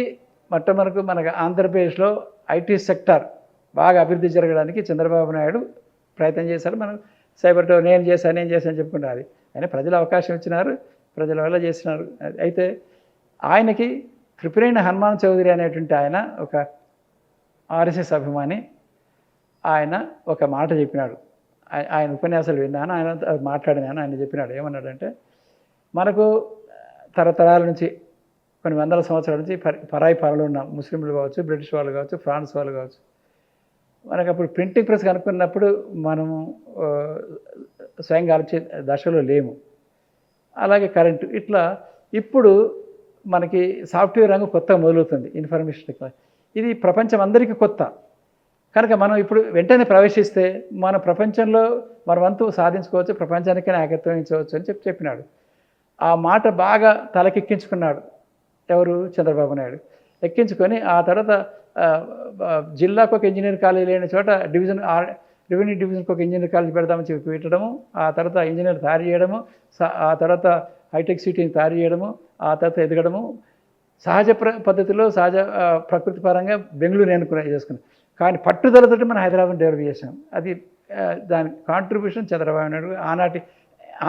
మొట్టమొదటి మనకు ఆంధ్రప్రదేశ్లో ఐటీ సెక్టార్ బాగా అభివృద్ధి జరగడానికి చంద్రబాబు నాయుడు ప్రయత్నం చేశారు. మనం సైబర్ టవర్ నేను చేశాను చెప్పుకుంటారు. అది ఆయన ప్రజలు అవకాశం ఇచ్చినారు, ప్రజల వల్ల చేసినారు. అయితే ఆయనకి త్రిపురేణి హనుమాన్ చౌదరి అనేటువంటి ఆయన ఒక ఆర్ఎస్ఎస్ అభిమాని, ఆయన ఒక మాట చెప్పినాడు. ఆయన ఉపన్యాసాలు విన్నాను, ఆయన మాట్లాడినాను. ఆయన చెప్పినాడు, ఏమన్నాడంటే, మనకు తరతరాల నుంచి కొన్ని వందల సంవత్సరాల నుంచి పరాయి పాలనలో ఉన్న ముస్లింలు కావచ్చు, బ్రిటిష్ వాళ్ళు కావచ్చు, ఫ్రాన్స్ వాళ్ళు కావచ్చు, మనకు అప్పుడు ప్రింటింగ్ ప్రెస్ కనుక్కున్నప్పుడు మనము స్వయంగా ఆలోచే దశలో లేము. అలాగే కరెంటు, ఇట్లా ఇప్పుడు మనకి సాఫ్ట్వేర్ రంగం కొత్తగా మొదలవుతుంది, ఇన్ఫర్మేషన్ టెక్నాలజీ. ఇది ప్రపంచం అందరికీ కొత్త కనుక మనం ఇప్పుడు వెంటనే ప్రవేశిస్తే మన ప్రపంచంలో మన వంతు సాధించుకోవచ్చు, ప్రపంచానికి నాయకత్వం ఇచ్చవచ్చు అని చెప్పినాడు. ఆ మాట బాగా తలకెక్కించుకున్నాడు ఎవరు, చంద్రబాబు నాయుడు. ఎక్కించుకొని ఆ తర్వాత జిల్లాకు ఒక ఇంజనీర్ కాలేజీ లేని చోట రెవెన్యూ డివిజన్కి ఒక ఇంజనీర్ కాలేజీ పెడదామని చెప్పి పెట్టడము, ఆ తర్వాత ఇంజనీర్ తయారు చేయడము, ఆ తర్వాత హైటెక్ సిటీని తయారు చేయడము, ఆ తర్వాత ఎదగడము, సహజ పద్ధతిలో సహజ ప్రకృతి పరంగా బెంగళూరు చేసుకున్నాం. కానీ పట్టుదలతోటి మనం హైదరాబాద్ని డెవలప్ చేసాం. అది దాని కాంట్రిబ్యూషన్ చంద్రబాబు నాయుడు. ఆనాటి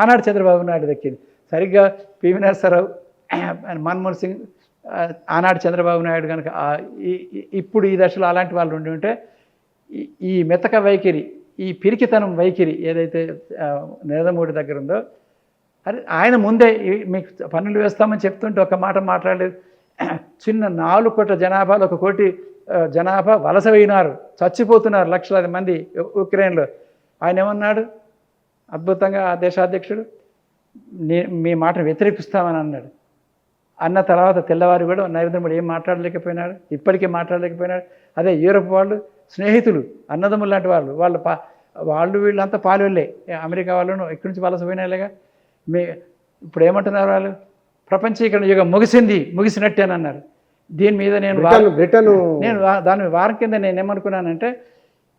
ఆనాడు చంద్రబాబు నాయుడు దక్కింది. సరిగ్గా పివి నరసరావు మన్మోహన్ సింగ్ ఆనాడు చంద్రబాబు నాయుడు కనుక ఇప్పుడు ఈ దశలో అలాంటి వాళ్ళు ఉండి ఉంటే ఈ మెతక వైఖరి, ఈ పిరికితనం వైఖరి ఏదైతే నరేంద్ర మోడీ దగ్గర ఉందో, అరే ఆయన ముందే మీకు పన్నులు వేస్తామని చెప్తుంటే ఒక మాట మాట్లాడలేదు. చిన్న 4 కోట్ల జనాభాలో 1 కోటి జనాభా వలస పోయినారు, చచ్చిపోతున్నారు లక్షలాది మంది ఉక్రెయిన్లో. ఆయన ఏమన్నాడు అద్భుతంగా ఆ దేశాధ్యక్షుడు, మీ మాటను వ్యతిరేకిస్తామని అన్నాడు. అన్న తర్వాత తెల్లవారు కూడా నరేంద్ర మోడీ ఏం మాట్లాడలేకపోయినాడు, ఇప్పటికీ మాట్లాడలేకపోయినాడు. అదే యూరప్ వాళ్ళు స్నేహితులు, అన్నదమ్ములు లాంటి వాళ్ళు వీళ్ళంతా పాలెళ్ళే, అమెరికా వాళ్ళను ఇక్కడి నుంచి వలస పోయినాలేగా. ఇప్పుడు ఏమంటున్నారు వాళ్ళు, ప్రపంచీకరణ యుగం ముగిసినట్టే అని అన్నారు. దీని మీద నేను దాని వారం కింద నేను ఏమనుకున్నానంటే,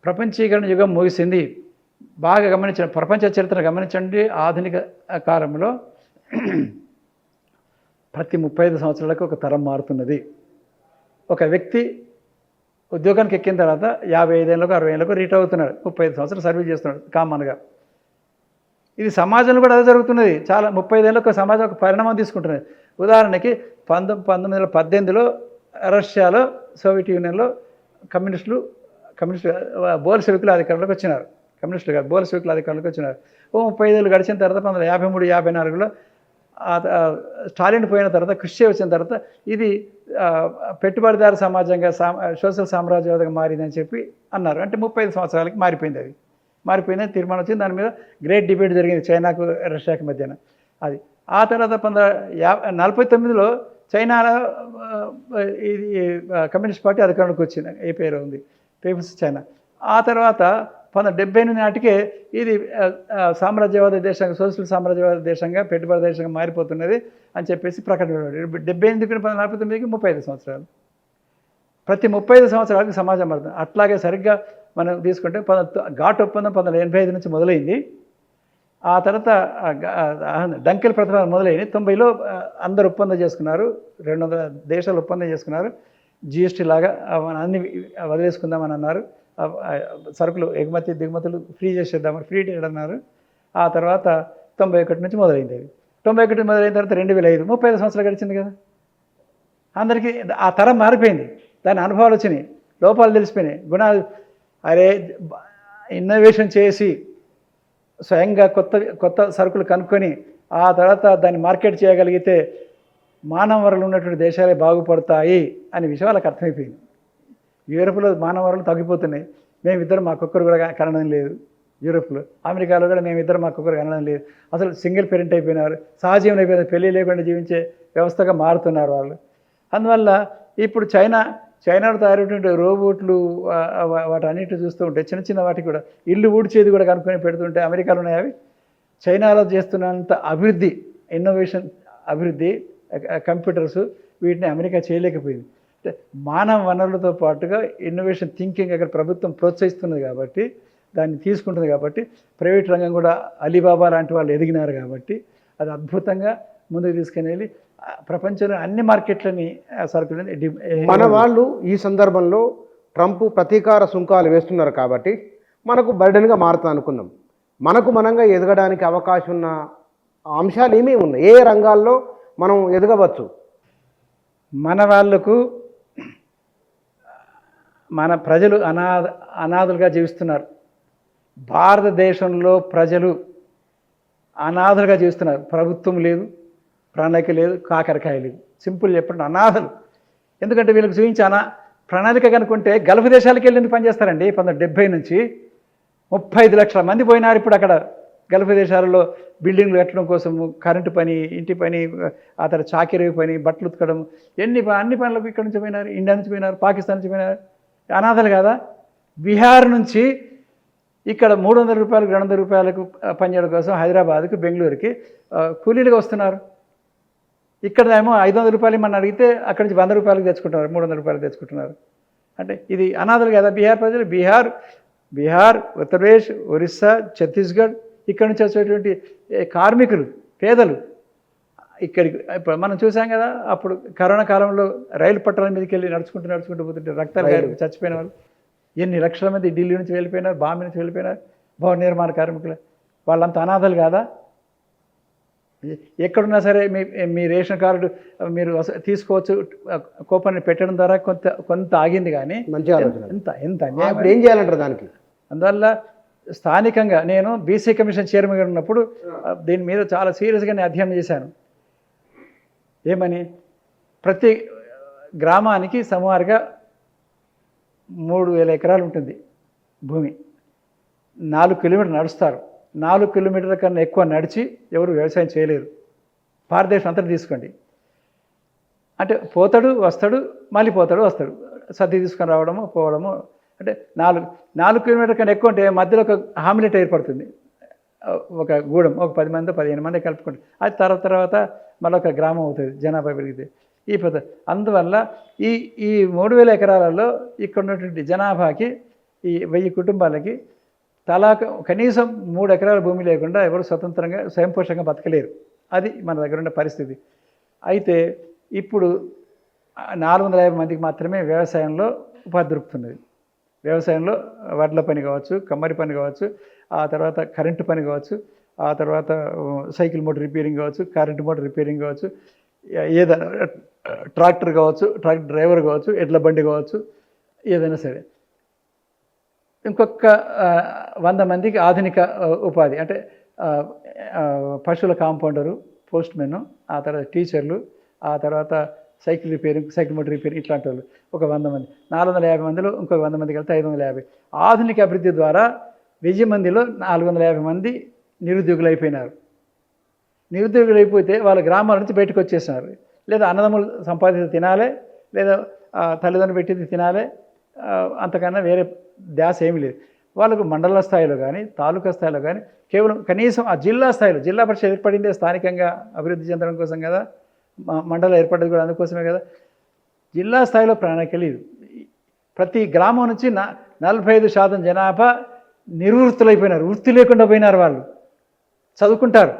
ప్రపంచీకరణ యుగం ముగిసింది. బాగా గమనించండి, ప్రపంచ చరిత్ర గమనించండి. ఆధునిక కాలంలో ప్రతి 35 సంవత్సరాలకు ఒక తరం మారుతున్నది. ఒక వ్యక్తి ఉద్యోగానికి ఎక్కిన తర్వాత 55 ఏళ్ళకు 60 ఏళ్ళకు రిటైర్ అవుతున్నాడు, 35 సంవత్సరాలు సర్వీస్ చేస్తున్నాడు కామన్గా. ఇది సమాజంలో కూడా అదే జరుగుతున్నది. చాలా 35 ఏళ్ళకు సమాజం ఒక పరిణామం తీసుకుంటున్నది. ఉదాహరణకి 1918లో రష్యాలో, సోవియట్ యూనియన్లో కమ్యూనిస్టు బోల్షెవికులు అధికారంలోకి వచ్చినారు. కమ్యూనిస్టులు కాదు, బోల్షెవికులు అధికారంలోకి వచ్చినారు. 35 ఏళ్ళు గడిచిన తర్వాత 1953, 54లో స్టాలిన్ పోయిన తర్వాత, క్రుష్చేవ్ వచ్చిన తర్వాత ఇది పెట్టుబడిదారు సమాజంగా సోషల్ సామ్రాజ్యవాదంగా మారిందని చెప్పి అన్నారు. అంటే 35 సంవత్సరాలకి మారిపోయింది. అది మారిపోయిందని తీర్మానం వచ్చింది. దాని మీద గ్రేట్ డిబేట్ జరిగింది చైనాకు రష్యాకి మధ్యన. అది ఆ తర్వాత 1949లో చైనాలో ఇది కమ్యూనిస్ట్ పార్టీ అధికారంలోకి వచ్చింది, ఏ పేరు ఉంది, పీపుల్స్ చైనా. ఆ తర్వాత 1978 నాటికే ఇది సామ్రాజ్యవాద దేశంగా, సోషల్ సామ్రాజ్యవాద దేశంగా, పెట్టుబడి దేశంగా మారిపోతున్నది అని చెప్పేసి ప్రకటన. 78కి 1949కి 35 సంవత్సరాలు. ప్రతి 35 సంవత్సరాలకి సమాజం మారుతుంది. అట్లాగే సరిగ్గా మనం తీసుకుంటే ఘాట్ ఒప్పందం 1985 నుంచి మొదలైంది. ఆ తర్వాత డంకెల్ ప్రతిపాదన మొదలైంది. 90లో అందరు ఒప్పందం చేసుకున్నారు, 200 దేశాలు ఒప్పందం చేసుకున్నారు. జిఎస్టీ లాగా అన్ని వదిలేసుకుందామని అన్నారు. సరుకులు ఎగుమతి దిగుమతులు ఫ్రీ చేసేద్దామని, ఫ్రీ ట్రేడ్ అన్నారు. ఆ తర్వాత 91 నుంచి మొదలైంది. అది 91 మొదలైన తర్వాత 2005, 35 సంవత్సరాలు గడిచింది కదా. అందరికీ ఆ తరం మారిపోయింది, దాని అనుభవాలు వచ్చినాయి, లోపాలు తెలిసిపోయినాయి, గుణాలు. అరే ఇన్నోవేషన్ చేసి స్వయంగా కొత్త సరుకులు కనుక్కొని ఆ తర్వాత దాన్ని మార్కెట్ చేయగలిగితే మానవ వనరులు ఉన్నటువంటి దేశాలే బాగుపడతాయి అనే విషయం వాళ్ళకి అర్థమైపోయింది. యూరోప్లో మానవ వనరులు తగ్గిపోతున్నాయి. మేమిద్దరం మాకొక్కరు కూడా కనడం లేదు. యూరోప్లో, అమెరికాలో కూడా మేమిద్దరం మాకొక్కరు కనడం లేదు. అసలు సింగిల్ పేరెంట్ అయిపోయినారు, సహజీవనం అయిపోయినారు, పెళ్ళి లేకుండా జీవించే వ్యవస్థగా మారుతున్నారు వాళ్ళు. అందువల్ల ఇప్పుడు చైనాలో తయారైనటువంటి రోబోట్లు వాటన్నిటి చూస్తూ ఉంటే, చిన్న వాటికి కూడా ఇల్లు ఊడ్చేది కూడా కనుక్కొని పెడుతుంటే అమెరికాలో ఉన్నాయి. అవి చైనాలో చేస్తున్నంత అభివృద్ధి, ఇన్నోవేషన్ అభివృద్ధి, కంప్యూటర్స్, వీటిని అమెరికా చేయలేకపోయింది. అంటే మానవ వనరులతో పాటుగా ఇన్నోవేషన్ థింకింగ్ అక్కడ ప్రభుత్వం ప్రోత్సహిస్తున్నది కాబట్టి, దాన్ని తీసుకుంటుంది కాబట్టి, ప్రైవేట్ రంగం కూడా అలీబాబా లాంటి వాళ్ళు ఎదిగినారు కాబట్టి అది అద్భుతంగా ముందుకు తీసుకుని వెళ్ళి ప్రపంచంలో అన్ని మార్కెట్లని సరుకులని. మన వాళ్ళు ఈ సందర్భంలో ట్రంప్ ప్రతీకార సుంకాలు వేస్తున్నారు కాబట్టి మనకు బర్డెన్గా మారుతుంది అనుకుందాం. మనకు మనంగా ఎదగడానికి అవకాశం ఉన్న అంశాలు ఏమేమి ఉన్నాయి, ఏ రంగాల్లో మనం ఎదగవచ్చు? మన వాళ్ళకు, మన ప్రజలు అనాథలుగా జీవిస్తున్నారు. భారతదేశంలో ప్రజలు అనాథలుగా జీవిస్తున్నారు. ప్రభుత్వం లేదు, ప్రణాళిక లేదు, కాకరకాయ లేదు. సింపుల్ చెప్పండి, అనాథలు. ఎందుకంటే వీళ్ళకి చూపించి ప్రణాళిక కనుక్కుంటే గల్ఫ్ దేశాలకు వెళ్ళి ఎందుకు పనిచేస్తారండి? 1970 నుంచి 35 లక్షల మంది పోయినారు ఇప్పుడు అక్కడ గల్ఫ్ దేశాలలో. బిల్డింగ్లు కట్టడం కోసం, కరెంటు పని, ఇంటి పని, ఆ తర్వాత చాకిరీ పని, బట్టలు ఉతకడం, అన్ని పనులకు ఇక్కడ నుంచి పోయినారు. ఇండియా నుంచి పోయినారు, పాకిస్తాన్ నుంచి పోయినారు. అనాథలు కదా. బీహార్ నుంచి ఇక్కడ 300 రూపాయలకు 200 రూపాయలకు పనిచేయడం కోసం హైదరాబాద్కి, బెంగళూరుకి కూలీలుగా వస్తున్నారు. ఇక్కడేమో 500 రూపాయలు మనం అడిగితే అక్కడి నుంచి 100 రూపాయలకు తెచ్చుకుంటున్నారు, 300 రూపాయలకు తెచ్చుకుంటున్నారు. అంటే ఇది అనాథలు కదా బీహార్ ప్రజలు. బీహార్, ఉత్తరప్రదేశ్, ఒరిస్సా, ఛత్తీస్గఢ్, ఇక్కడ నుంచి వచ్చేటువంటి కార్మికులు, పేదలు ఇక్కడికి. ఇప్పుడు మనం చూసాం కదా, అప్పుడు కరోనా కాలంలో రైలు పట్టాల మీదకి వెళ్ళి నడుచుకుంటూ పోతుంటే రక్తాలు గారి చచ్చిపోయిన వాళ్ళు ఎన్ని లక్షల మంది ఢిల్లీ నుంచి వెళ్ళిపోయినారు, బాంబే నుంచి వెళ్ళిపోయినారు, భవన నిర్మాణ కార్మికులు. వాళ్ళంతా అనాథలు కాదా? ఎక్కడున్నా సరే మీ రేషన్ కార్డు మీరు తీసుకోవచ్చు, కూపన్ పెట్టడం ద్వారా కొంత ఆగింది. కానీ మంచి ఆలోచన. ఎంత ఇప్పుడు ఏం చేయాలంటారు దానికి? అందువల్ల స్థానికంగా నేను బీసీ కమిషన్ చైర్మన్గా ఉన్నప్పుడు దీని మీద చాలా సీరియస్గానే అధ్యయనం చేశాను. ఏమని, ప్రతి గ్రామానికి సుమారుగా 3000 ఎకరాలు ఉంటుంది భూమి. 4 కిలోమీటర్లు నడుస్తారు. 4 కిలోమీటర్ల కన్నా ఎక్కువ నడిచి ఎవరు వ్యవసాయం చేయలేరు. భారతదేశం అంతటా తీసుకోండి. అంటే పోతాడు వస్తాడు, మళ్ళీ పోతాడు వస్తాడు, సర్ది తీసుకొని రావడము పోవడము. అంటే 4 కిలోమీటర్ల కన్నా ఎక్కువ ఉంటే మధ్యలో ఒక హామ్లెట్ ఏర్పడుతుంది, ఒక గూడెం, ఒక 10 మంది 15 మంది కలుపుకుంటారు. అది తర్వాత మళ్ళీ ఒక గ్రామం అవుతుంది జనాభా పెరిగితే. ఈ పద్ధతి. అందువల్ల ఈ 3000 ఎకరాలలో ఇక్కడ ఉన్నటువంటి జనాభాకి, ఈ 1000 కుటుంబాలకి తలా కనీసం 3 ఎకరాల భూమి లేకుండా ఎవరు స్వతంత్రంగా స్వయం పోషకంగా బతకలేరు. అది మన దగ్గర ఉన్న పరిస్థితి. అయితే ఇప్పుడు 450 మందికి మాత్రమే వ్యవసాయంలో ఉపాధి దొరుకుతున్నది. వ్యవసాయంలో వడ్ల పని కావచ్చు, కమ్మరి పని కావచ్చు, ఆ తర్వాత కరెంటు పని కావచ్చు, ఆ తర్వాత సైకిల్ మోటార్ రిపేరింగ్ కావచ్చు, కరెంటు మోటార్ రిపేరింగ్ కావచ్చు, ఏదైనా ట్రాక్టర్ కావచ్చు, ట్రాక్టర్ డ్రైవర్ కావచ్చు, ఎడ్ల బండి కావచ్చు, ఏదైనా సరే. ఇంకొక 100 మందికి ఆధునిక ఉపాధి, అంటే పశువుల కాంపౌండరు, పోస్ట్ మెన్, ఆ తర్వాత టీచర్లు, ఆ తర్వాత cycle repairing, cycle motor repairing, ఇట్లాంటి వాళ్ళు ఒక 100 మంది. 450 మందిలో ఇంకొక 100 మంది కలిపితే 550. ఆధునిక అభివృద్ధి ద్వారా 1000 మందిలో 450 మంది నిరుద్యోగులు అయిపోయినారు. నిరుద్యోగులు అయిపోతే వాళ్ళ గ్రామాల నుంచి బయటకు వచ్చేసినారు. లేదా అన్నదమ్ములు సంపాదించి తినాలి, లేదా తల్లిదండ్రులు పెట్టింది తినాలి, అంతకన్నా వేరే ధ్యాస ఏమీ లేదు. వాళ్ళకు మండల స్థాయిలో కానీ తాలూకా స్థాయిలో కానీ కేవలం కనీసం ఆ జిల్లా స్థాయిలో, జిల్లా పరిషత్ ఏర్పడిందే స్థానికంగా అభివృద్ధి చెందడం కోసం కదా, మండలం ఏర్పడ్డది కూడా అందుకోసమే కదా. జిల్లా స్థాయిలో ప్రణాళిక లేదు. ప్రతి గ్రామం నుంచి 45% జనాభా నిర్వృత్తులైపోయినారు, వృత్తి లేకుండా పోయినారు. వాళ్ళు చదువుకుంటారు,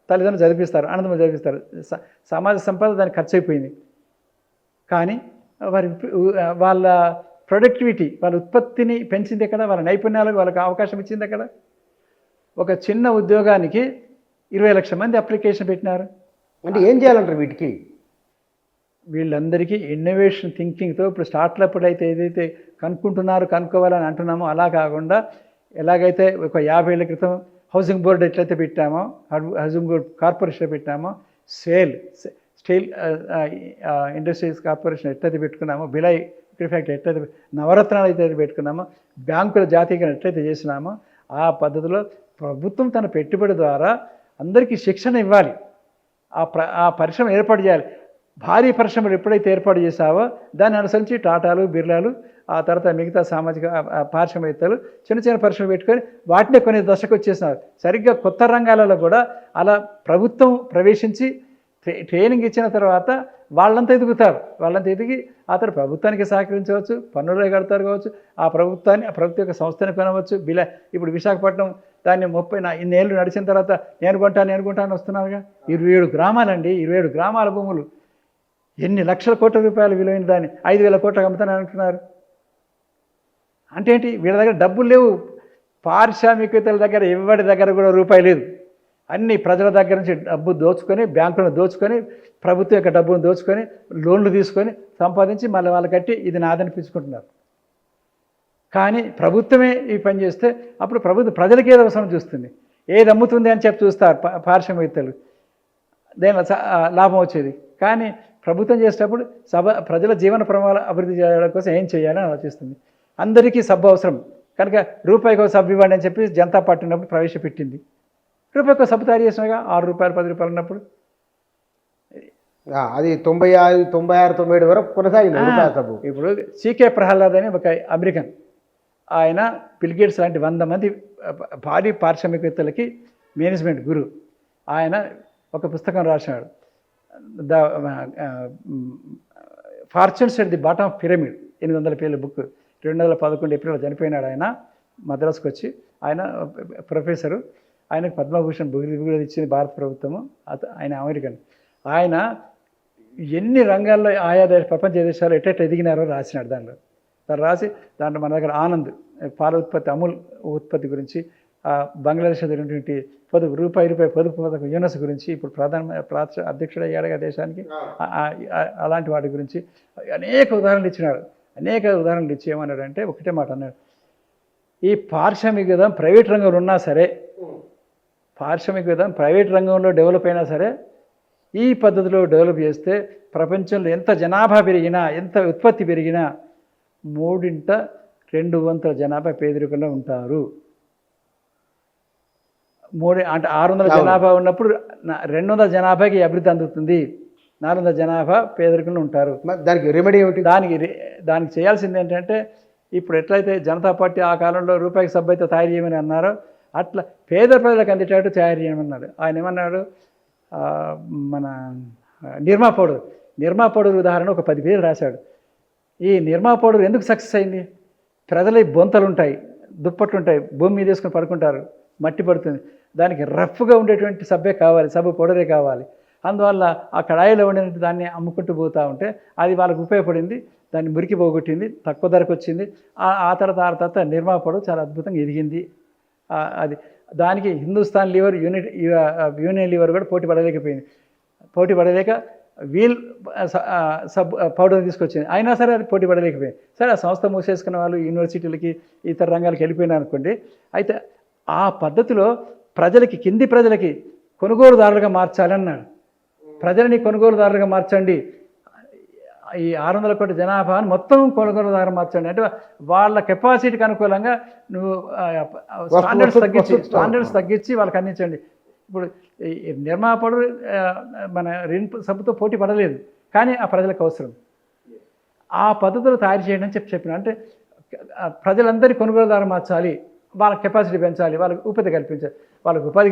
తల్లిదండ్రులు చదివిస్తారు, అన్నదమ్ములు చదివిస్తారు, సమాజ సంపద దానికి ఖర్చు అయిపోయింది. కానీ వాళ్ళ ప్రొడక్టివిటీ, వాళ్ళ ఉత్పత్తిని పెంచింది ఎక్కడ, వాళ్ళ నైపుణ్యాలకు వాళ్ళకి అవకాశం ఇచ్చింది ఎక్కడ. ఒక చిన్న ఉద్యోగానికి 20 లక్షల మంది అప్లికేషన్ పెట్టినారు. అంటే ఏం చేయాలంటారు వీటికి? వీళ్ళందరికీ ఇన్నోవేషన్ థింకింగ్తో ఇప్పుడు స్టార్ట్అప్లు అయితే ఏదైతే కనుక్కోవాలని అంటున్నామో అలా కాకుండా, ఎలాగైతే ఒక 50 ఏళ్ల క్రితం హౌసింగ్ బోర్డు ఎట్లయితే పెట్టామో, హౌసింగ్ బోర్డు కార్పొరేషన్ పెట్టామో, స్టీల్ ఇండస్ట్రీస్ కార్పొరేషన్ ఎట్లయితే పెట్టుకున్నామో, బిలాయ్ ఫ్యాక్టరీ ఎట్లయితే, నవరత్నాలు అయితే పెట్టుకున్నామో, బ్యాంకుల జాతీయకరణ ఎట్లయితే చేసినామో, ఆ పద్ధతిలో ప్రభుత్వం తన పెట్టుబడి ద్వారా అందరికీ శిక్షణ ఇవ్వాలి. ఆ పరిశ్రమ ఏర్పాటు చేయాలి. భారీ పరిశ్రమలు ఎప్పుడైతే ఏర్పాటు చేశావో దాన్ని అనుసరించి టాటాలు, బిర్లాలు, ఆ తర్వాత మిగతా సామాజిక పారిశ్రామికవేత్తలు చిన్న పరిశ్రమలు పెట్టుకొని వాటినే కొన్ని దశకు వచ్చేసినారు. సరిగ్గా కొత్త రంగాలలో కూడా అలా ప్రభుత్వం ప్రవేశించి ట్రైనింగ్ ఇచ్చిన తర్వాత వాళ్ళంతా ఎదుగుతారు. వాళ్ళంతా ఎదిగి ఆ తర్వాత ప్రభుత్వానికి సహకరించవచ్చు, పన్నులు కడతారు కావచ్చు, ఆ ప్రభుత్వ యొక్క సంస్థని కొనవచ్చు. ఇప్పుడు విశాఖపట్నం దాన్ని 30 ఇన్నేళ్ళు నడిచిన తర్వాత నేను కొంటాను వస్తున్నారుగా. 27 గ్రామాలండి, 27 గ్రామాల భూములు, ఎన్ని లక్షల కోట్ల రూపాయలు విలువైన దాన్ని 5,000 కోట్లకు అమ్ముతానని అంటున్నారు. అంటే ఏంటి? వీళ్ళ దగ్గర డబ్బులు లేవు. పారిశ్రామికవేత్తల దగ్గర ఎవరి దగ్గర కూడా రూపాయి లేదు. అన్ని ప్రజల దగ్గర నుంచి డబ్బు దోచుకొని, బ్యాంకులను దోచుకొని, ప్రభుత్వం యొక్క డబ్బును దోచుకొని, లోన్లు తీసుకొని సంపాదించి మళ్ళీ వాళ్ళు కట్టి ఇది నాదనిపించుకుంటున్నారు. కానీ ప్రభుత్వమే ఈ పని చేస్తే అప్పుడు ప్రభుత్వం ప్రజలకి ఏదో అవసరం చూస్తుంది, ఏది అమ్ముతుంది అని చెప్పి చూస్తారు పారిశ్రామికవేత్తలు, దేని లాభం వచ్చేది. కానీ ప్రభుత్వం చేసేటప్పుడు ప్రజల జీవన ప్రమాణ అభివృద్ధి చేయడం కోసం ఏం చేయాలని ఆలోచిస్తుంది. అందరికీ సబ్బు అవసరం కనుక రూపాయికి ఒక సబ్బు ఇవ్వండి అని చెప్పి జనతా పార్టీ ఉన్నప్పుడు ప్రవేశపెట్టింది. రూపాయికి ఒక సబ్బు తయారు చేసినాగా, 6 రూపాయలు 10 రూపాయలు ఉన్నప్పుడు. అది 96, 97 వరకు కొనసాగింది సబ్బు. ఇప్పుడు సికే ప్రహ్లాద్ అని ఒక అమెరికన్, ఆయన బిల్ గేట్స్ లాంటి 100 మంది భారీ పారిశ్రామికవేత్తలకి మేనేజ్మెంట్ గురు. ఆయన ఒక పుస్తకం రాశాడు, the fortunes at the bottom of pyramid, 800 పేజీల బుక్. 2011 ఏప్రిల్లో చనిపోయినాడు ఆయన. మద్రాసుకు వచ్చి ఆయన ప్రొఫెసరు, ఆయనకు పద్మభూషణ్ బిరుదు ఇచ్చింది భారత ప్రభుత్వము. ఆయన అమెరికన్. ఆయన ఎన్ని రంగాల్లో ఆయా ప్రపంచ దేశాలు ఎట్ట ఎదిగినారో రాసినాడు. దాంట్లో రాసి మన దగ్గర ఆనంద్ పాల ఉత్పత్తి, అమూల్ ఉత్పత్తి గురించి, బంగ్లాదేశ్ జరిగినటువంటి పొదుపు రూపాయి పొదుపు పథకం యూనస్ గురించి ఇప్పుడు అధ్యక్షుడు అయ్యాడుగా దేశానికి. అలాంటి వాటి గురించి అనేక ఉదాహరణలు ఇచ్చినాడు. అనేక ఉదాహరణలు ఇచ్చి ఏమన్నాడంటే ఒకటే మాట అన్నాడు, ఈ పారిశ్రామిక విధానం ప్రైవేట్ రంగంలో ఉన్నా సరే, పారిశ్రామిక విధానం ప్రైవేట్ రంగంలో డెవలప్ అయినా సరే, ఈ పద్ధతిలో డెవలప్ చేస్తే ప్రపంచంలో ఎంత జనాభా పెరిగినా, ఎంత ఉత్పత్తి పెరిగినా 3/2 జనాభా పేదరికంలో ఉంటారు. అంటే 600 జనాభా ఉన్నప్పుడు 200 జనాభాకి అభివృద్ధి అందుతుంది, 400 జనాభా పేదరికంలో ఉంటారు. దానికి రెమెడీ ఏమిటి? దానికి చేయాల్సింది ఏంటంటే, ఇప్పుడు ఎట్లయితే జనతా పార్టీ ఆ కాలంలో రూపాయికి సబ్బైతే తయారు చేయమని అన్నారో, అట్లా పేద ప్రజలకు అందేటట్టు తయారు చేయమన్నాడు. ఆయన ఏమన్నాడు, మన నిర్మా పౌడర్ ఉదాహరణ ఒక 10 పేజీలు రాశాడు. ఈ నిర్మా పౌడర్ ఎందుకు సక్సెస్ అయింది? ప్రజల బొంతలు ఉంటాయి, దుప్పట్లు ఉంటాయి, భూమి మీద వేసుకొని పడుకుంటారు, మట్టి పడుతుంది, దానికి రఫ్గా ఉండేటువంటి సబ్బే కావాలి, సబ్బు పౌడరే కావాలి. అందువల్ల ఆ కడాయిలో ఉండిన దాన్ని అమ్ముకుంటూ పోతూ ఉంటే అది వాళ్ళకు ఉపయోగపడింది, దాన్ని మురికి పోగొట్టింది, తక్కువ ధరకు వచ్చింది. ఆ తర్వాత నిర్మా పౌడర్ చాలా అద్భుతంగా ఎదిగింది. అది దానికి హిందుస్థాన్ లీవర్ యూనియన్ లీవర్ కూడా పోటీ పడలేక వీల్ సబ్ పౌడర్ తీసుకొచ్చింది. అయినా సరే అది పోటీ పడలేకపోయింది. సరే ఆ సంస్థ మూసేసుకున్న వాళ్ళు యూనివర్సిటీలకి ఇతర రంగాలకు వెళ్ళిపోయినారు అనుకోండి. అయితే ఆ పద్ధతిలో కింది ప్రజలకి కొనుగోలుదారులుగా మార్చాలన్నాడు. ప్రజలని కొనుగోలుదారులుగా మార్చండి, ఈ 600 కోట్ల జనాభాను మొత్తం కొనుగోలుదారు మార్చండి. అంటే వాళ్ళ కెపాసిటీకి అనుకూలంగా నువ్వు స్టాండర్డ్స్ తగ్గించి వాళ్ళకి అందించండి. ఇప్పుడు నిర్మా పౌడర్ మన రిన్ సబ్బుతో పోటీ పడలేదు, కానీ ఆ ప్రజలకు అవసరం. ఆ పద్ధతులు తయారు చేయడం అని చెప్పిన అంటే ప్రజలందరి కొనుగోలుదారు మార్చాలి, వాళ్ళ కెపాసిటీ పెంచాలి, వాళ్ళకి ఉపాధి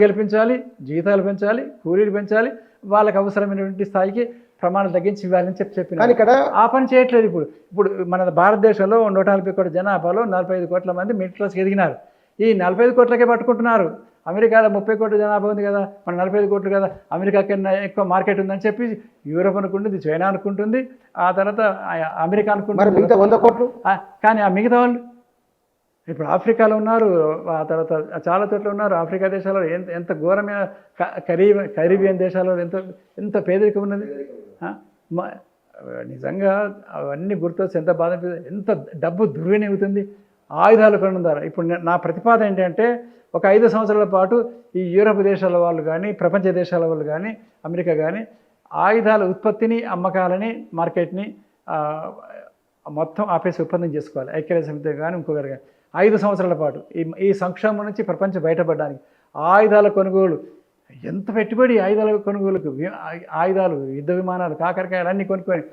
కల్పించాలి, జీతాలు పెంచాలి, కూలీలు పెంచాలి, వాళ్ళకి అవసరమైనటువంటి స్థాయికి ప్రమాణం తగ్గించి ఇవ్వాలని చెప్పిన ఇక్కడ ఆ పని చేయట్లేదు. ఇప్పుడు మన భారతదేశంలో 140 కోట్ల జనాభాలో 45 కోట్ల మంది మిడిల్ క్లాస్కి ఎదిగినారు. ఈ 45 కోట్లకే పట్టుకుంటున్నారు. అమెరికాలో 30 కోట్ల జనాభా ఉంది కదా, మన 45 కోట్లు కదా, అమెరికా కన్నా ఎక్కువ మార్కెట్ ఉందని చెప్పి యూరోప్ అనుకుంటుంది, చైనా అనుకుంటుంది, ఆ తర్వాత అమెరికా అనుకుంటుంది. మిగతా 100 కోట్లు కానీ ఆ మిగతా వాళ్ళు ఇప్పుడు ఆఫ్రికాలో ఉన్నారు, ఆ తర్వాత చాలా చోట్ల ఉన్నారు. ఆఫ్రికా దేశాలలో ఎంత ఘోరమైన కరీబియన్ దేశాలలో ఎంత పేదరికం ఉన్నది. నిజంగా అవన్నీ గుర్తొచ్చి ఎంత బాధ, ఎంత డబ్బు దుర్వినియోగుతుంది ఆయుధాలు కొనడం ద్వారా. ఇప్పుడు నా ప్రతిపాదన ఏంటంటే, ఒక 5 సంవత్సరాల పాటు ఈ యూరోప్ దేశాల వాళ్ళు కానీ, ప్రపంచ దేశాల వాళ్ళు కానీ, అమెరికా కానీ ఆయుధాల ఉత్పత్తిని, అమ్మకాలని, మార్కెట్ని మొత్తం ఆపేసి ఒప్పందం చేసుకోవాలి. ఐక్యరాజ్య సమితి కానీ ఇంకొకరు కానీ 5 సంవత్సరాల పాటు ఈ సంక్షోభం నుంచి ప్రపంచం బయటపడడానికి ఆయుధాల కొనుగోలు, ఎంత పెట్టుబడి ఆయుధాల కొనుగోలుకు, ఆయుధాలు, యుద్ధ విమానాలు, కాకరకాయలు అన్నీ కొనుక్కొని